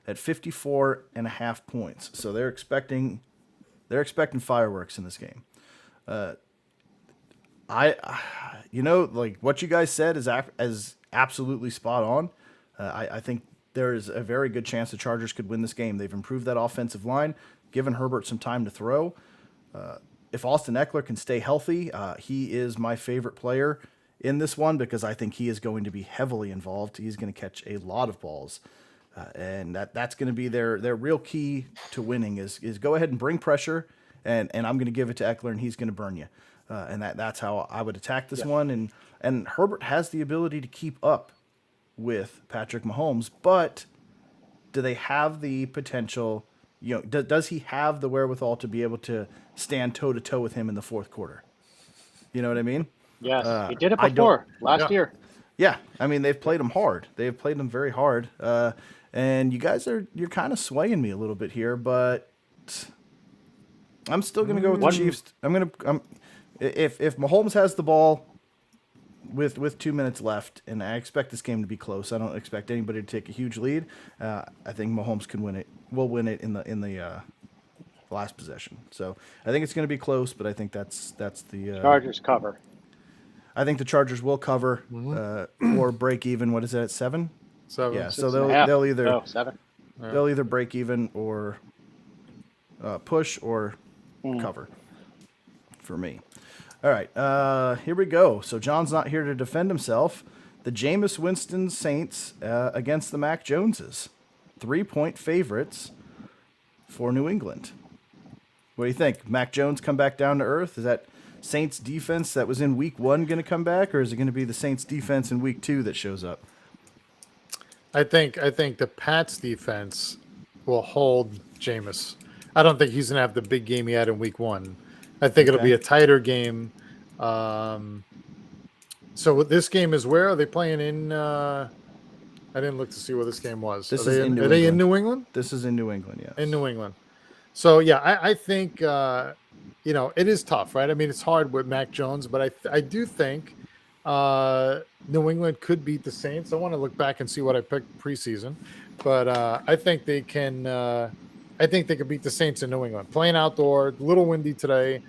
at 54.5 points. So they're expecting fireworks in this game. Like what you guys said is absolutely spot on. I think there is a very good chance the Chargers could win this game. They've improved that offensive line, given Herbert some time to throw. If Austin Eckler can stay healthy, he is my favorite player in this one because I think he is going to be heavily involved. He's going to catch a lot of balls. And that's going to be their real key to winning is go ahead and bring pressure, and I'm going to give it to Eckler, and he's going to burn you. And that's how I would attack this one. And Herbert has the ability to keep up with Patrick Mahomes, but do they have the potential? Does he have the wherewithal to be able to stand toe to toe with him in the fourth quarter? You know what I mean? Yes, he did it before last year. Yeah, I mean they've played him hard. They've played him very hard. And you guys you're kind of swaying me a little bit here, but I'm still going to go with the Chiefs. If Mahomes has the ball with 2 minutes left, and I expect this game to be close. I don't expect anybody to take a huge lead. I think Mahomes can win it. Will win it in the last possession. So I think it's going to be close, but I think that's the Chargers cover. I think the Chargers will cover or break even. What is that? 7? 7. Yeah. 6.5. So they'll either 7. they'll either break even or push or cover for me. All right, here we go. So John's not here to defend himself. The Jameis Winston Saints against the Mac Joneses. 3-point favorites for New England. What do you think? Mac Jones come back down to earth? Is that Saints defense that was in week 1 going to come back, or is it going to be the Saints defense in week 2 that shows up? I think the Pats defense will hold Jameis. I don't think he's going to have the big game he had in week 1. I think it'll be a tighter game. So this game is where? Are they playing in I didn't look to see where this game was. This are is they in New Are they in England. New England? This is in New England, yes. In New England. So, yeah, I think, it is tough, right? I mean, it's hard with Mac Jones, but I do think New England could beat the Saints. I want to look back and see what I picked preseason. But I think they can I think they could beat the Saints in New England. Playing outdoor, a little windy today.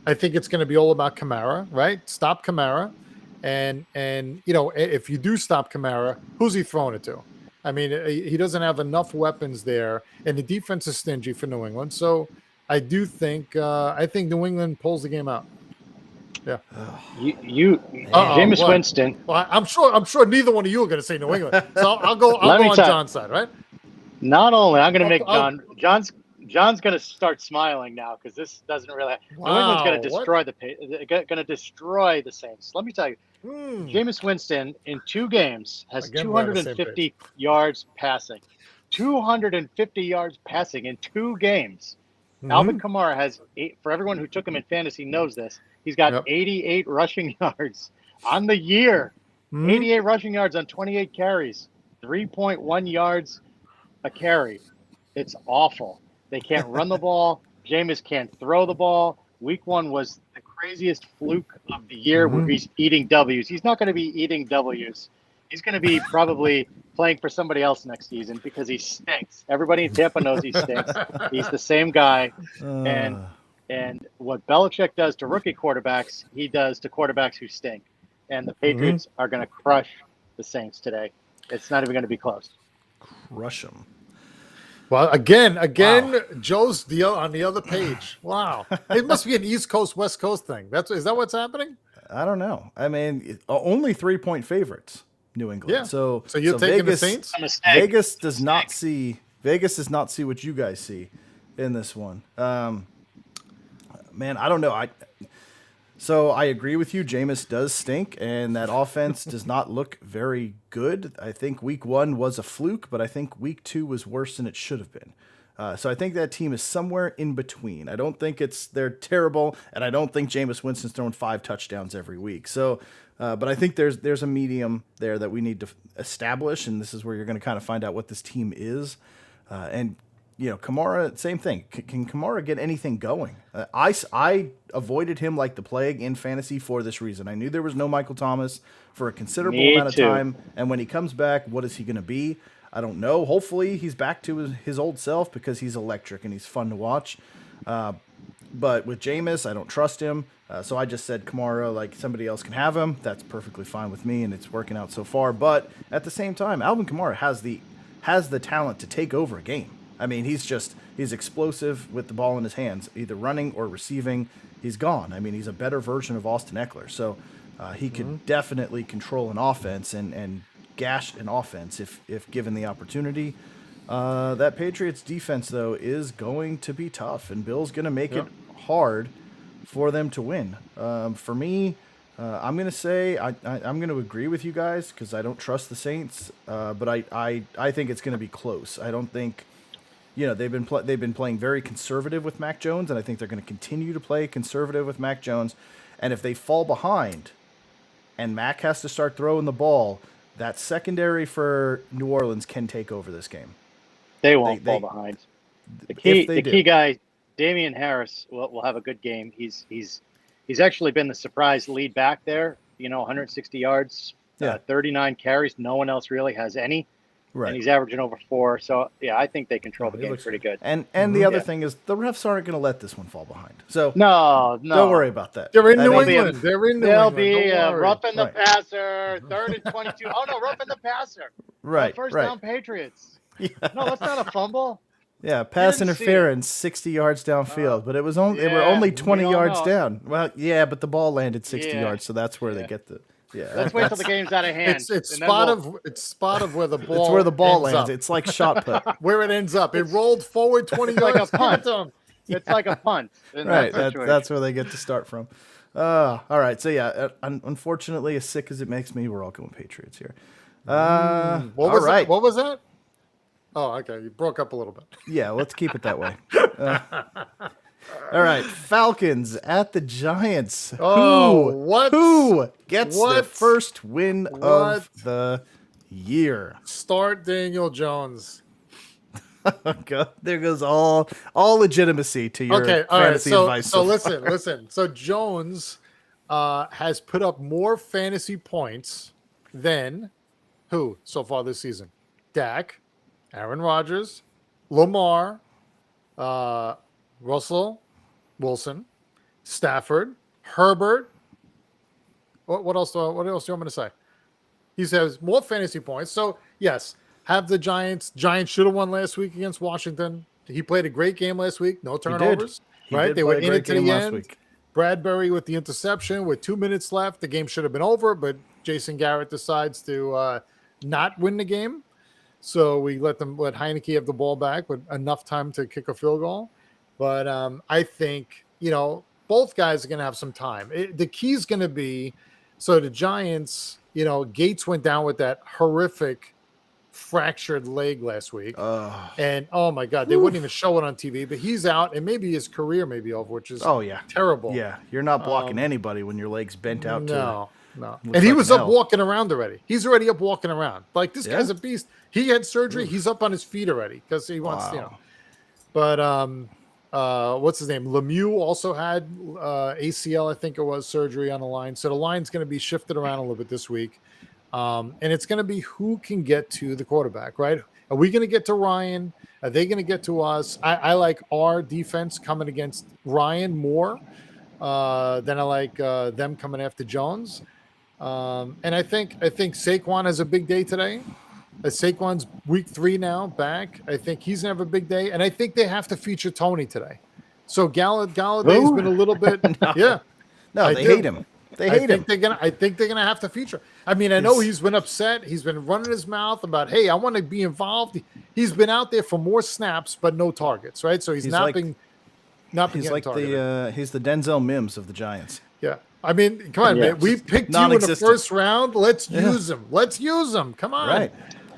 I think it's going to be all about Kamara, right? Stop Kamara, and if you do stop Kamara, who's he throwing it to? I mean, he doesn't have enough weapons there, and the defense is stingy for New England. So I do think I think New England pulls the game out. Yeah. Jameis What? Winston. Well, I'm sure neither one of you are going to say New England. So I'll go on John's side, right? Not only I'm going to make John's going to start smiling now because this doesn't really. New England's going to destroy the Saints. Let me tell you, Jameis Winston in 2 games has 250 yards passing. 250 yards passing in 2 games. Alvin Kamara has 8. For everyone who took him in fantasy knows this. He's got 88 rushing yards on the year. 88 rushing yards on 28 carries. 3.1 yards a carry. It's awful. They can't run the ball. Jameis can't throw the ball. Week 1 was the craziest fluke of the year where he's eating W's. He's not going to be eating W's. He's going to be probably playing for somebody else next season because he stinks. Everybody in Tampa knows he stinks. He's the same guy. And what Belichick does to rookie quarterbacks, he does to quarterbacks who stink. And the Patriots are going to crush the Saints today. It's not even going to be close. Crush them. Well, again, wow. Joe's on the other page. Wow, it must be an East Coast West Coast thing. Is that what's happening? I don't know. I mean, only 3-point favorites, New England. Yeah. So you're taking Vegas, the Saints? Vegas does not see what you guys see in this one. Man, I don't know. So I agree with you. Jameis does stink, and that offense does not look very good. I think week 1 was a fluke, but I think week 2 was worse than it should have been. So I think that team is somewhere in between. I don't think they're terrible, and I don't think Jameis Winston's throwing 5 touchdowns every week. So, but I think there's a medium there that we need to establish, and this is where you're going to kind of find out what this team is. And Kamara, same thing. Can Kamara get anything going? I avoided him like the plague in fantasy for this reason. I knew there was no Michael Thomas for a considerable amount of time, and when he comes back, what is he going to be? I don't know. Hopefully, he's back to his old self because he's electric and he's fun to watch. But with Jameis, I don't trust him. So I just said Kamara, like somebody else can have him. That's perfectly fine with me, and it's working out so far. But at the same time, Alvin Kamara has the talent to take over a game. I mean, he's explosive with the ball in his hands, either running or receiving. He's gone. I mean, he's a better version of Austin Eckler. So he could definitely control an offense and gash an offense if given the opportunity. That Patriots defense, though, is going to be tough, and Bill's going to make it hard for them to win. For me, I'm going to say I'm going to agree with you guys because I don't trust the Saints, but I think it's going to be close. I don't think, they've been playing very conservative with Mac Jones, and I think they're going to continue to play conservative with Mac Jones. And if they fall behind, and Mac has to start throwing the ball, that secondary for New Orleans can take over this game. They won't fall behind. The key guy, Damian Harris, will have a good game. He's actually been the surprise lead back there. 160 yards, 39 carries. No one else really has any. Right. And he's averaging over 4. So, yeah, I think they control the game pretty good. And the other thing is the refs aren't going to let this one fall behind. So no. Don't worry about that. They're in New England. They'll be roughing the passer, 3rd and 22. Oh, no, roughing the passer. Right. First down Patriots. Yeah. No, that's not a fumble. Yeah, pass interference, 60 yards downfield, but it was only they were only 20 yards down. Well, yeah, but the ball landed 60 yards, so that's where they get the. Yeah, let's wait till the game's out of hand. It's spot of where the ball. It's where the ball lands. It's like shot put. Where it ends up. It rolled forward 20 yards. Like a punt. It's like a punt. Right. That's where they get to start from. All right. So yeah, unfortunately, as sick as it makes me, we're all going Patriots here. What was that? Oh, okay. You broke up a little bit. Yeah, let's keep it that way. All right, Falcons at the Giants. Who gets the first win of the year? Start Daniel Jones. There goes all legitimacy to your fantasy advice. So listen. So Jones has put up more fantasy points than who so far this season? Dak, Aaron Rodgers, Lamar, Russell Wilson, Stafford, Herbert. What else? What else do you want me to say? He says more fantasy points. So yes, have the Giants. Giants should have won last week against Washington. He played a great game last week. No He did. turnovers. He Right? did They play were a in great it to game the last end. week. Bradbury with the interception with 2 minutes left. The game should have been over, but Jason Garrett decides to not win the game. So we let Heineke have the ball back with enough time to kick a field goal. But I think, both guys are going to have some time. The key is going to be, so the Giants, Gates went down with that horrific fractured leg last week. And oh my God, they wouldn't even show it on TV, but he's out and maybe his career may be over, which is terrible. Yeah, you're not blocking anybody when your leg's bent out. No. Looks And he like was an up L. walking around already. He's already up walking around. Like this guy's a beast. He had surgery. He's up on his feet already because he wants, But what's his name? Lemieux also had ACL, I think it was, surgery on the line. So the line's going to be shifted around a little bit this week. And it's going to be who can get to the quarterback, right? Are we going to get to Ryan? Are they going to get to us? I like our defense coming against Ryan more than I like them coming after Jones. And I think Saquon has a big day today. Saquon's week 3 now back. I think he's going to have a big day. And I think they have to feature Tony today. So Galladay's been a little bit, No, they hate him. They hate him. I think they're gonna have to feature. I mean, I know he's been upset. He's been running his mouth about, hey, I want to be involved. He's been out there for more snaps, but no targets, right? So he's not being targeted. He's the Denzel Mims of the Giants. Yeah. I mean, come on, man. We picked you in the first round. Let's use him. Let's use him. Come on. Right.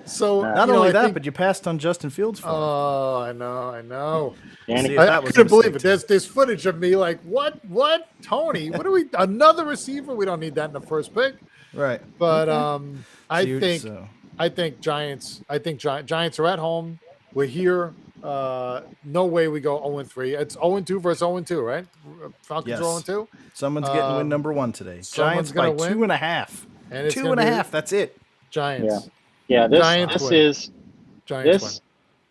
So not only that, but you passed on Justin Fields for him. Oh, I know. I couldn't believe it. There's footage of me like, what, Tony? What are we? Another receiver? We don't need that in the first pick, right? But I think Giants. I think Giants are at home. We're here. No way we go 0-3. It's 0-2 versus 0-2, right? Falcons are 0-2. Someone's getting win number 1 today. Giants by 2.5. And 2.5. That's it. Giants. Yeah. This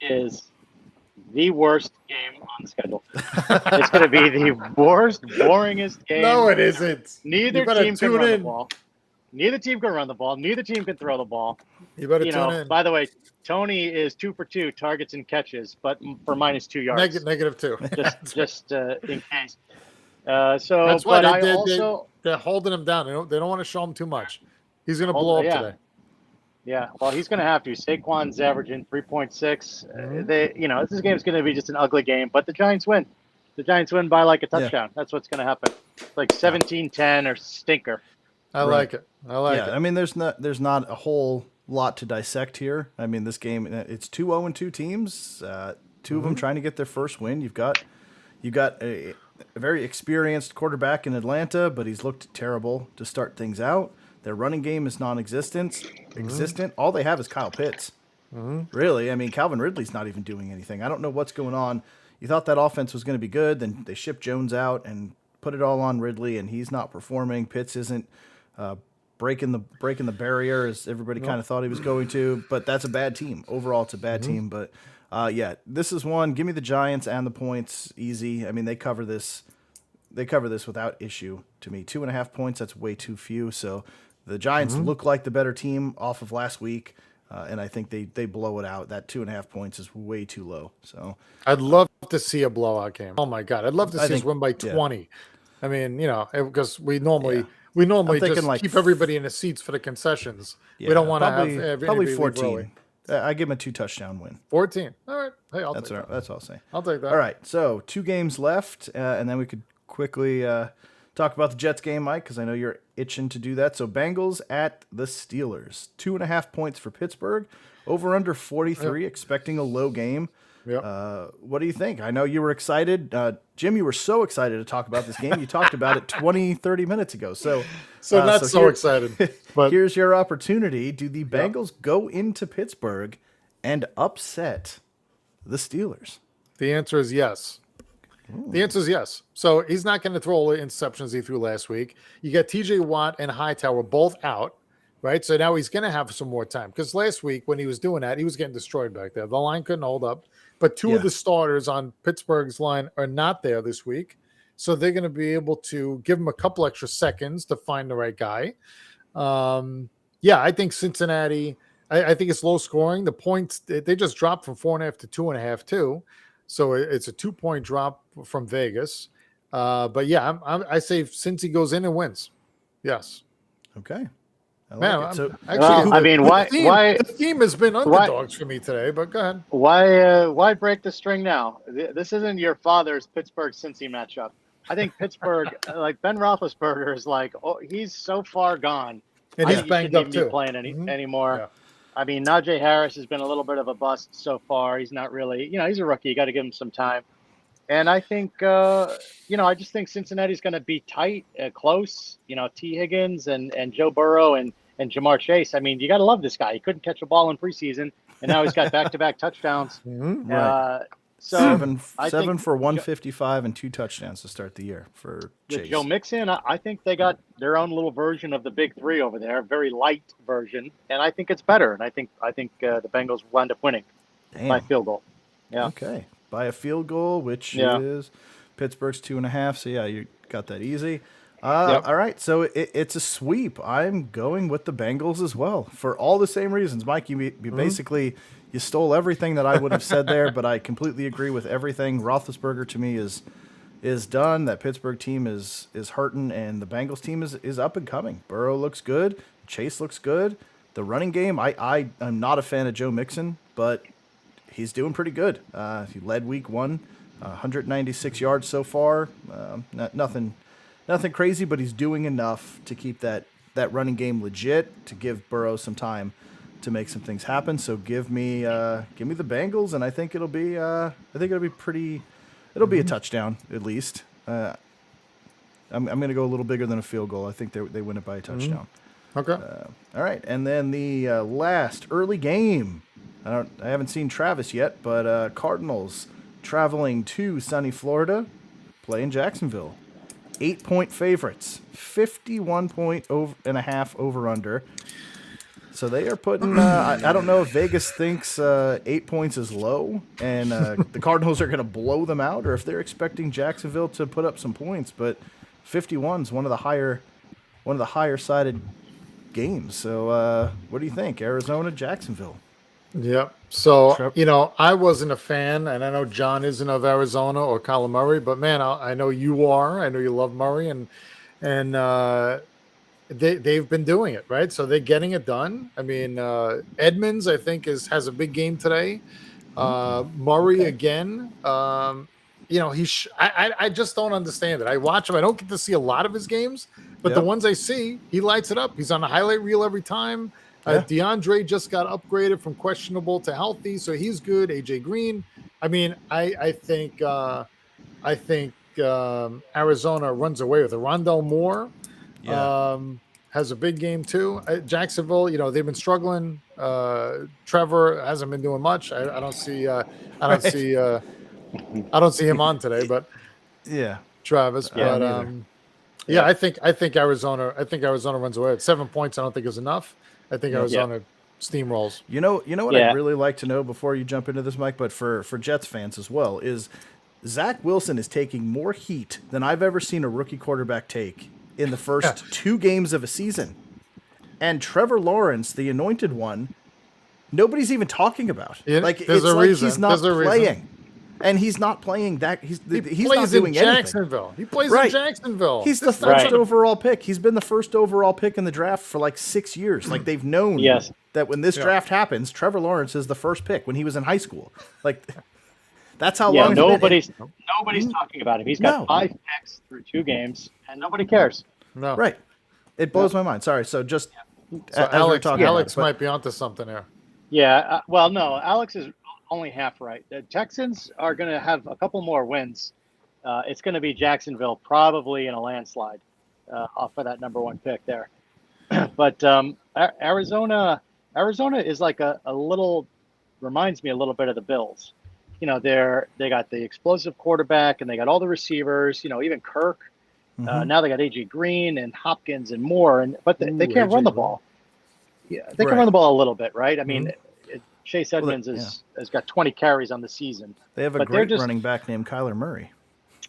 is the worst game on the schedule. It's going to be the worst, boringest game. No, it isn't. Neither team can run the ball. Neither team can run the ball. Neither team can throw the ball. You better tune in. By the way, Tony is 2 for 2 targets and catches, but for -2 yards. -2. just in case. So that's why they're holding him down. They don't want to show him too much. He's going to blow up today. Yeah, well, he's going to have to. Saquon's averaging 3.6. This game's going to be just an ugly game, but the Giants win. The Giants win by like a touchdown. That's what's going to happen. Like 17-10 or stinker. I like it. I mean, there's not a whole lot to dissect here. I mean, this game, it's 2 0-2 teams. 2 of them trying to get their first win. You've got a very experienced quarterback in Atlanta, but he's looked terrible to start things out. Their running game is non-existent. All they have is Kyle Pitts. Really, I mean, Calvin Ridley's not even doing anything. I don't know what's going on. You thought that offense was going to be good, then they shipped Jones out and put it all on Ridley, and he's not performing. Pitts isn't breaking the barrier as everybody kind of thought he was going to. But that's a bad team. Overall, it's a bad team. But this is one. Give me the Giants and the points easy. I mean, they cover this. They cover this without issue to me. 2.5 points. That's way too few. So the Giants look like the better team off of last week. And I think they blow it out. That 2.5 points is way too low. So I'd love to see a blowout game. Oh my God, I'd love to see us win by 20. Yeah. I mean, because we normally just keep everybody in the seats for the concessions. Yeah, we don't want to have probably 14. I give him a 2-touchdown win. 14. All right. Hey, that's all I'll say. I'll take that. All right. So 2 games left, and then we could quickly talk about the Jets game, Mike, because I know you're itching to do that. So Bengals at the Steelers. 2.5 points for Pittsburgh. Over under 43, expecting a low game. Yep. What do you think? I know you were excited. Jim, you were so excited to talk about this game. You talked about it 20, 30 minutes ago. So excited. But here's your opportunity. Do the Bengals go into Pittsburgh and upset the Steelers? The answer is yes. The answer is yes. So he's not going to throw all the interceptions he threw last week. You got TJ Watt and Hightower both out, right? So now he's going to have some more time. Because last week when he was doing that, he was getting destroyed back there. The line couldn't hold up. But 2 of the starters on Pittsburgh's line are not there this week. so they're going to be able to give him a couple extra seconds to find the right guy. Yeah, I think Cincinnati. I think it's low scoring. The points they just dropped from 4.5 to 2.5 too, so it's a 2-point drop from Vegas. But yeah, I say Cincy goes in and wins. Yes. Okay. I like Man, it. So Well, I mean, why the theme has been underdogs for me today, but go ahead. why break the string now? This isn't your father's Pittsburgh Cincy matchup. I think Pittsburgh, like Ben Roethlisberger, is like, oh, he's so far gone. And I he's think he banged shouldn't up even be too. playing anymore. Yeah. I mean, Najee Harris has been a little bit of a bust so far. He's not really, he's a rookie. You got to give him some time. And I think, I just think Cincinnati's going to be tight, close. T. Higgins and Joe Burrow and Jamar Chase. I mean, you got to love this guy. He couldn't catch a ball in preseason, and now he's got back-to-back touchdowns. Right. So seven for 155 and 2 touchdowns to start the year for Chase. Joe Mixon, I think they got their own little version of the big three over there, very light version, and I think it's better. And I think the Bengals will end up winning by field goal. Yeah. Okay. By a field goal, which is Pittsburgh's 2.5. So yeah, you got that easy. Yep. All right. So it's a sweep. I'm going with the Bengals as well for all the same reasons. Mike, you basically you stole everything that I would have said there, but I completely agree with everything. Roethlisberger to me is done. That Pittsburgh team is hurting, and the Bengals team is up and coming. Burrow looks good. Chase looks good. The running game, I'm not a fan of Joe Mixon, but he's doing pretty good. He led week 1, 196 yards so far. Nothing crazy, but he's doing enough to keep that running game legit, to give Burrow some time to make some things happen. So give me the Bengals, and I think it'll be pretty. It'll be a touchdown at least. I'm going to go a little bigger than a field goal. I think they win it by a touchdown. Okay. All right, and then the last early game. I haven't seen Travis yet, but Cardinals traveling to sunny Florida, playing Jacksonville. 8-point favorites, 51.5 over under. So they are putting. I don't know if Vegas thinks 8 points is low, and the Cardinals are going to blow them out, or if they're expecting Jacksonville to put up some points. But 51 is one of the higher sided games. So what do you think, Arizona, Jacksonville? Yep. So, I wasn't a fan, and I know John isn't of Arizona or Kyler Murray, but man, I know you are. I know you love Murray, and they've been doing it, right? So they're getting it done. I mean, Edmonds, I think, has a big game today. Murray again. I just don't understand it. I watch him. I don't get to see a lot of his games, but the ones I see, he lights it up. He's on the highlight reel every time. DeAndre just got upgraded from questionable to healthy, so he's good. AJ Green. I mean, I think Arizona runs away with it. Rondell Moore has a big game too. Jacksonville, they've been struggling. Trevor hasn't been doing much. I don't see him on today, but Travis. But I think Arizona runs away. At 7 points, I don't think is enough. I think Arizona steamrolls. You know what I'd really like to know before you jump into this, Mike, but for Jets fans as well, is Zach Wilson is taking more heat than I've ever seen a rookie quarterback take in the first 2 games of a season. And Trevor Lawrence, the anointed one, nobody's even talking about. There's a reason. He's not playing. And he's not playing that. He's not doing Jacksonville. anything. He plays in Jacksonville. He's the first overall pick. He's been the first overall pick in the draft for like 6 years. Like they've known that when this draft happens, Trevor Lawrence is the first pick when he was in high school. Like that's how long. Nobody's talking about him. He's got 5 picks through 2 games, and nobody cares. No, right. It blows my mind. Sorry. So just Alex might be onto something there. Yeah. Well, no, Alex is only half right. The Texans are going to have a couple more wins. It's going to be Jacksonville, probably in a landslide, off of that number 1 pick there. But Arizona is like a little, reminds me a little bit of the Bills. They got the explosive quarterback, and they got all the receivers. Even Kirk. Now they got AJ Green and Hopkins and more, but they can't run the ball. Yeah, they can run the ball a little bit, right? I mean. Chase Edmonds has got 20 carries on the season. They have a great running back named Kyler Murray.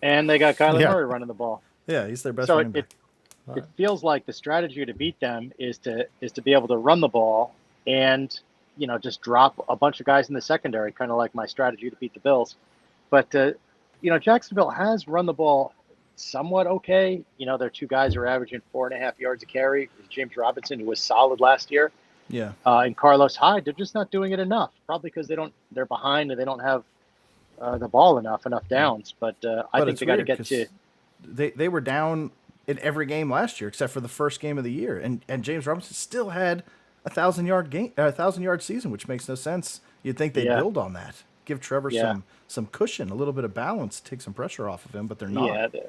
And they got Kyler Yeah. Murray running the ball. Yeah, he's their best So running it, back. it feels like the strategy to beat them is to be able to run the ball and just drop a bunch of guys in the secondary, kind of like my strategy to beat the Bills. But Jacksonville has run the ball somewhat okay. Their two guys are averaging 4.5 yards a carry. James Robinson, who was solid last year, Yeah. and Carlos Hyde. They're just not doing it enough. Probably because they're behind and they don't have the ball enough downs. But I think it's they got to weird get 'cause to. they were down in every game last year except for the first game of the year, and James Robinson still had 1,000-yard game, 1,000-yard season, which makes no sense. You'd think they'd Yeah. build on that, give Trevor Yeah. some cushion, a little bit of balance, take some pressure off of him, but they're not. Yeah,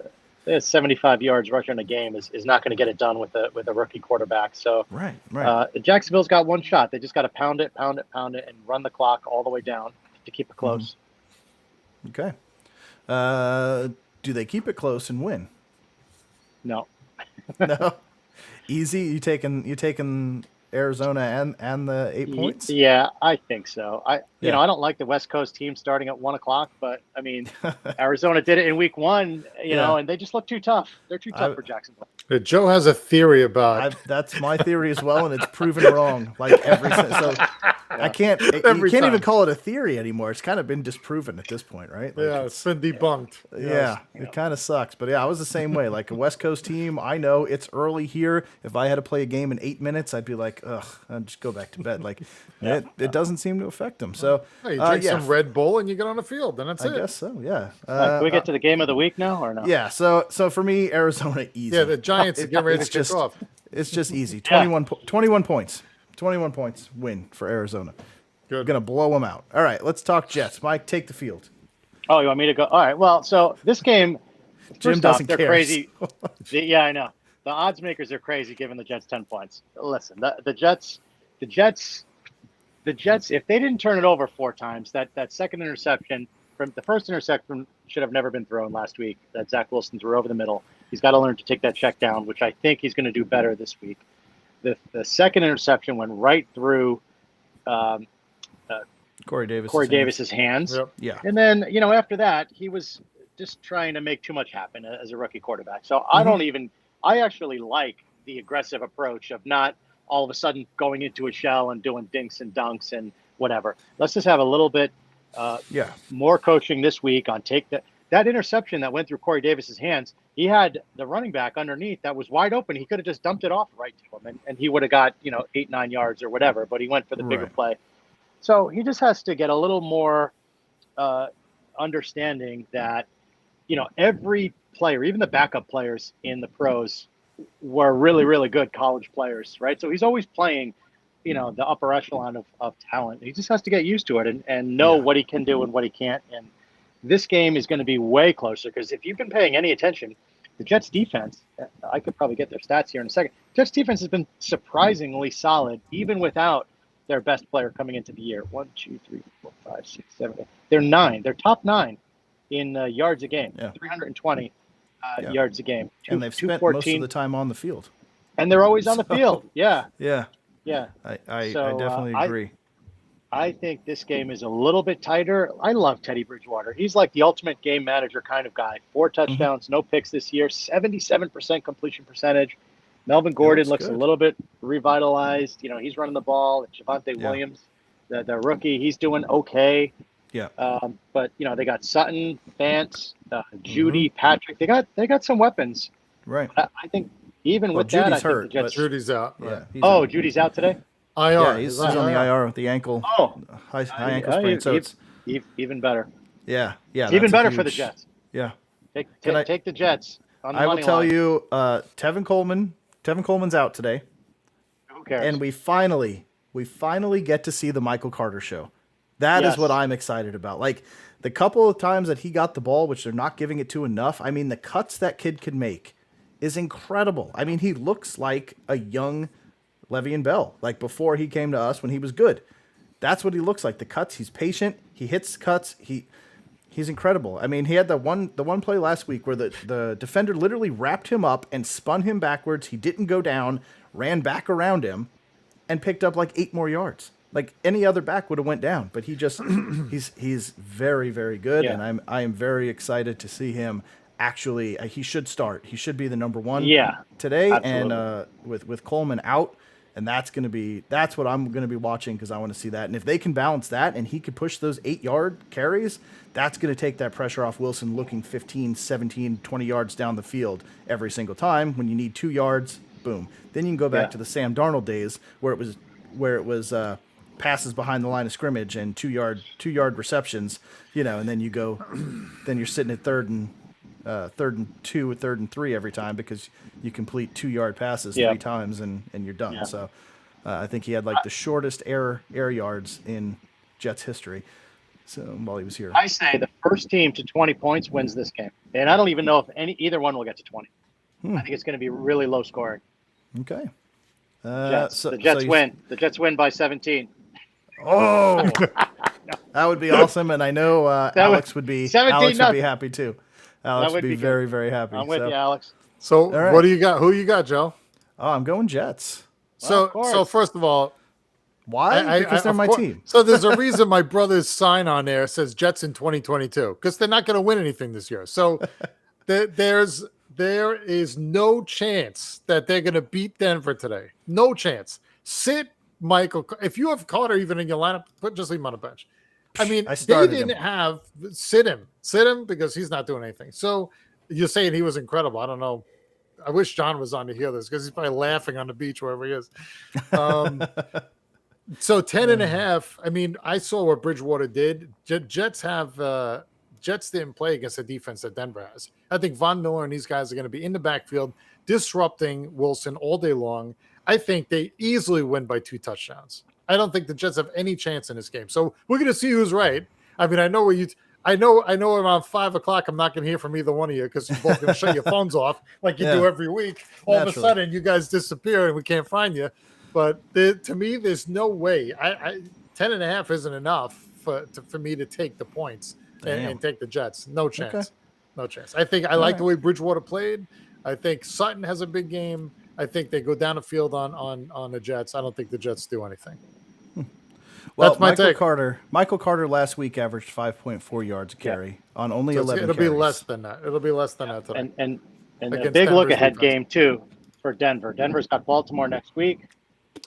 the 75 yards rushing a game is not going to get it done with a rookie quarterback. So Right. Right. Jacksonville's got one shot. They just got to pound it, and run the clock all the way down to keep it close. Okay. Do they keep it close and win? No. No. Easy. You taking Arizona and the 8 points? Yeah, I think so. I Yeah. I don't like the West Coast team starting at 1:00, but I mean, Arizona did it in week 1, Yeah. and they just look too tough. They're too tough for Jacksonville. Joe has a theory about That's my theory as well, and it's proven wrong. Like so, I can't. You Every can't even time. call it a theory anymore. It's kind of been disproven at this point, right? Like yeah, it's been debunked. Yeah, it kind of sucks. But yeah, I was the same way. Like a West Coast team, I know it's early here. If I had to play a game in 8 minutes, I'd be like, ugh, I'd just go back to bed. Like it doesn't seem to affect them. So Hey, you drink yeah, some Red Bull and you get on the field, then that's I it. guess so. Yeah. Can we get to the game of the week now or no? Yeah. So for me, Arizona easy. Yeah, the Giants are getting ready to It's kick just- off. It's just easy. Yeah. 21 points. 21 points win for Arizona. Good. Gonna blow them out. All right, let's talk Jets. Mike, take the field. Oh, you want me to go? All right. Well, so this game, Jim first doesn't off, they're care. crazy. Yeah, I know. The odds makers are crazy giving the Jets 10 points. Listen, the Jets, if they didn't turn it over 4 times, that second interception from the first interception should have never been thrown last week. That Zach Wilson threw over the middle. He's got to learn to take that check down, which I think he's going to do better this week. The second interception went right through Corey Davis. Davis's hands. Yep. Yeah. And then, after that, he was just trying to make too much happen as a rookie quarterback. So I actually like the aggressive approach of not all of a sudden going into a shell and doing dinks and dunks and whatever. Let's just have a little bit more coaching this week on that interception that went through Corey Davis's hands. He had the running back underneath that was wide open. He could have just dumped it off right to him and he would have got, 8-9 yards or whatever, but he went for the bigger Right. play. So he just has to get a little more understanding that, every player, even the backup players in the pros, were really, really good college players, right? So he's always playing, the upper echelon of talent. He just has to get used to it and know what he can do and what he can't. And this game is going to be way closer because if you've been paying any attention, the Jets defense, I could probably get their stats here in a second. Jets defense has been surprisingly solid, even without their best player coming into the year. 1, 2, 3, 4, 5, 6, 7, 8. They're 9. They're top 9 in yards a game. Yeah. 320 yards a game. And they've spent 214, most of the time on the field. and they're always on the field. Yeah, Yeah. yeah. I So, definitely agree. I think this game is a little bit tighter. I love Teddy Bridgewater. He's like the ultimate game manager kind of guy. 4 touchdowns, no picks this year, 77% completion percentage. Melvin Gordon looks good. a little bit revitalized. He's running the ball. Javonte Yeah. Williams, the rookie, he's doing okay. Yeah. But they got Sutton, Vance, Judy, Patrick. They got some weapons. Right. I think even Well, with that, I Judy's think hurt, the Jets. Judy's out. Yeah. Right. he's Oh, out. Judy's out today. IR. Yeah, he's on the IR with the ankle. Oh, High ankle sprain. So it's even better. yeah. It's even that's a better for the huge- Jets. Yeah. Take the Jets on the I will money tell line. you, Tevin Coleman's out today. Who cares? And we finally get to see the Michael Carter show. That is Yes. what I'm excited about. Like the couple of times that he got the ball, which they're not giving it to enough. I mean, the cuts that kid can make is incredible. I mean, he looks like a young Le'Veon Bell, like before he came to us when he was good. That's what he looks like. The cuts, he's patient. He hits cuts. He's incredible. I mean, he had the one play last week where the defender literally wrapped him up and spun him backwards. He didn't go down, ran back around him, and picked up like 8 more yards. like any other back would have went down, but he just he's very, very good, Yeah. and I am very excited to see him. Actually, he should start. He should be the number one Yeah, today, absolutely. and with Coleman out, and that's what I'm gonna be watching because I want to see that. And if they can balance that, and he could push those 8-yard carries, that's gonna take that pressure off Wilson looking 15, 17, 20 yards down the field every single time. When you need 2 yards, boom. Then you can go back Yeah. to the Sam Darnold days where it was passes behind the line of scrimmage and 2-yard receptions, and then then you're sitting at third and 2, third and 3 every time because you complete 2-yard passes Yeah. 3 times and you're done. Yeah. So I think he had like the shortest air yards in Jets history. So while he was here, I say the first team to 20 points wins this game, and I don't even know if either one will get to 20. I think it's going to be really low scoring. okay. Jets. So the Jets you- win. The Jets win by 17. Oh, that would be awesome, and I know Alex would be 17-0. happy too. Alex would would be be good. very, very happy. I'm with So- you, Alex. So right. what do you got? Who you got, Joe? Oh, I'm going Jets. Well, of So course. first of all, Why? Because they're of my course- team. So there's a reason my brother's sign on there says Jets in 2022 because they're not going to win anything this year. So there is no chance that they're going to beat Denver today. No chance. Sit Michael. If you have Carter even in your lineup, just leave him on the bench. I mean, I they started didn't him. have sit him because he's not doing anything. So you're saying he was incredible. I don't know. I wish John was on to hear this because he's probably laughing on the beach wherever he is. So 10.5. I mean, I saw what Bridgewater did. Jets didn't play against the defense that Denver has. I think Von Miller and these guys are going to be in the backfield disrupting Wilson all day long. I think they easily win by 2 touchdowns. I don't think the Jets have any chance in this game. So we're going to see who's right. I mean, I know around 5:00, I'm not going to hear from either one of you because you're both going to shut your phones off like you Yeah. do every week. All of a Naturally. sudden, you guys disappear and we can't find you. But to me, there's no way. 10.5 isn't enough for me to take the points Damn. and take the Jets. No chance. Okay. No chance. I think I like the way Bridgewater played. I think Sutton has a big game. I think they go down the field on the Jets. I don't think the Jets do anything. Well, That's my Michael take. Michael Carter last week averaged 5.4 yards a carry on only So 11 it'll carries. be less than that. It'll be less than that today. And a Against big look Denver's ahead defense. game too for Denver. Denver's got Baltimore next week.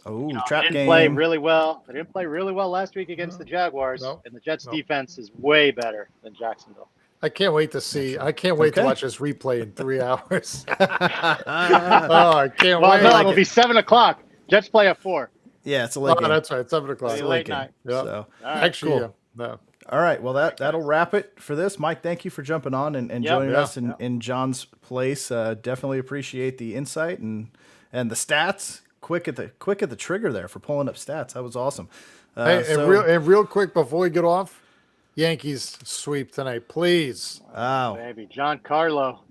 Oh, They trap didn't game. play really well. They didn't play really well last week against the Jaguars, No. and the Jets No. defense is way better than Jacksonville. I can't wait to see. I can't wait to Okay. watch this replay in 3 hours. Oh, I can't Well, wait. no, like it'll it. be 7:00. Jets play at 4. Yeah, it's a Oh, late game. that's right. 7:00. It's a late late game. night. Yep. So, All right. Actually, cool. yeah. No. all right. Well, that'll wrap it for this. Mike, thank you for jumping on and Yep. joining Yeah. us in John's place. Definitely appreciate the insight and the stats. Quick at the trigger there for pulling up stats. That was awesome. Hey, So- and real quick before we get off, Yankees sweep tonight, please. Wow. Baby, John Carlo.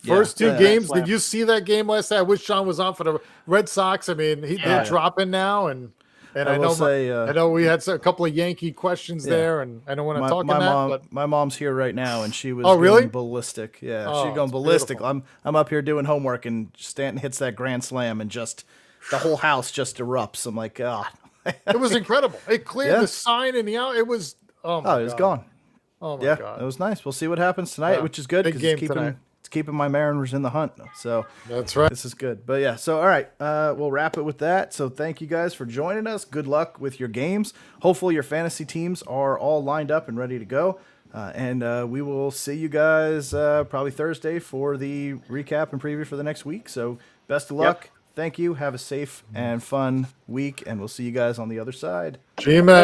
First Yeah. 2 games. Slam. Did you see that game last night? I wish John was on for the Red Sox. I mean, they're Yeah. dropping now, and I will say, I know we had a couple of Yankee questions there, and I don't want to talk my on that. mom, But my mom's here right now, and she was Oh, really? going ballistic. Yeah, Oh, she's going it's ballistic. beautiful. I'm up here doing homework, and Stanton hits that grand slam, and just the whole house just erupts. I'm like, God. it was incredible. It cleared Yeah. the sign in the out. It was oh my Oh, it was God. gone. Oh my Yeah, God. it was nice. We'll see what happens tonight, Yeah. which is good Big because game tonight. it's keeping my Mariners in the hunt. So That's right. this is good. But yeah, so all right, we'll wrap it with that. So thank you guys for joining us. Good luck with your games. Hopefully your fantasy teams are all lined up and ready to go. And we will see you guys probably Thursday for the recap and preview for the next week. So best of luck. Thank you. Have a safe and fun week, and we'll see you guys on the other side. G-Man.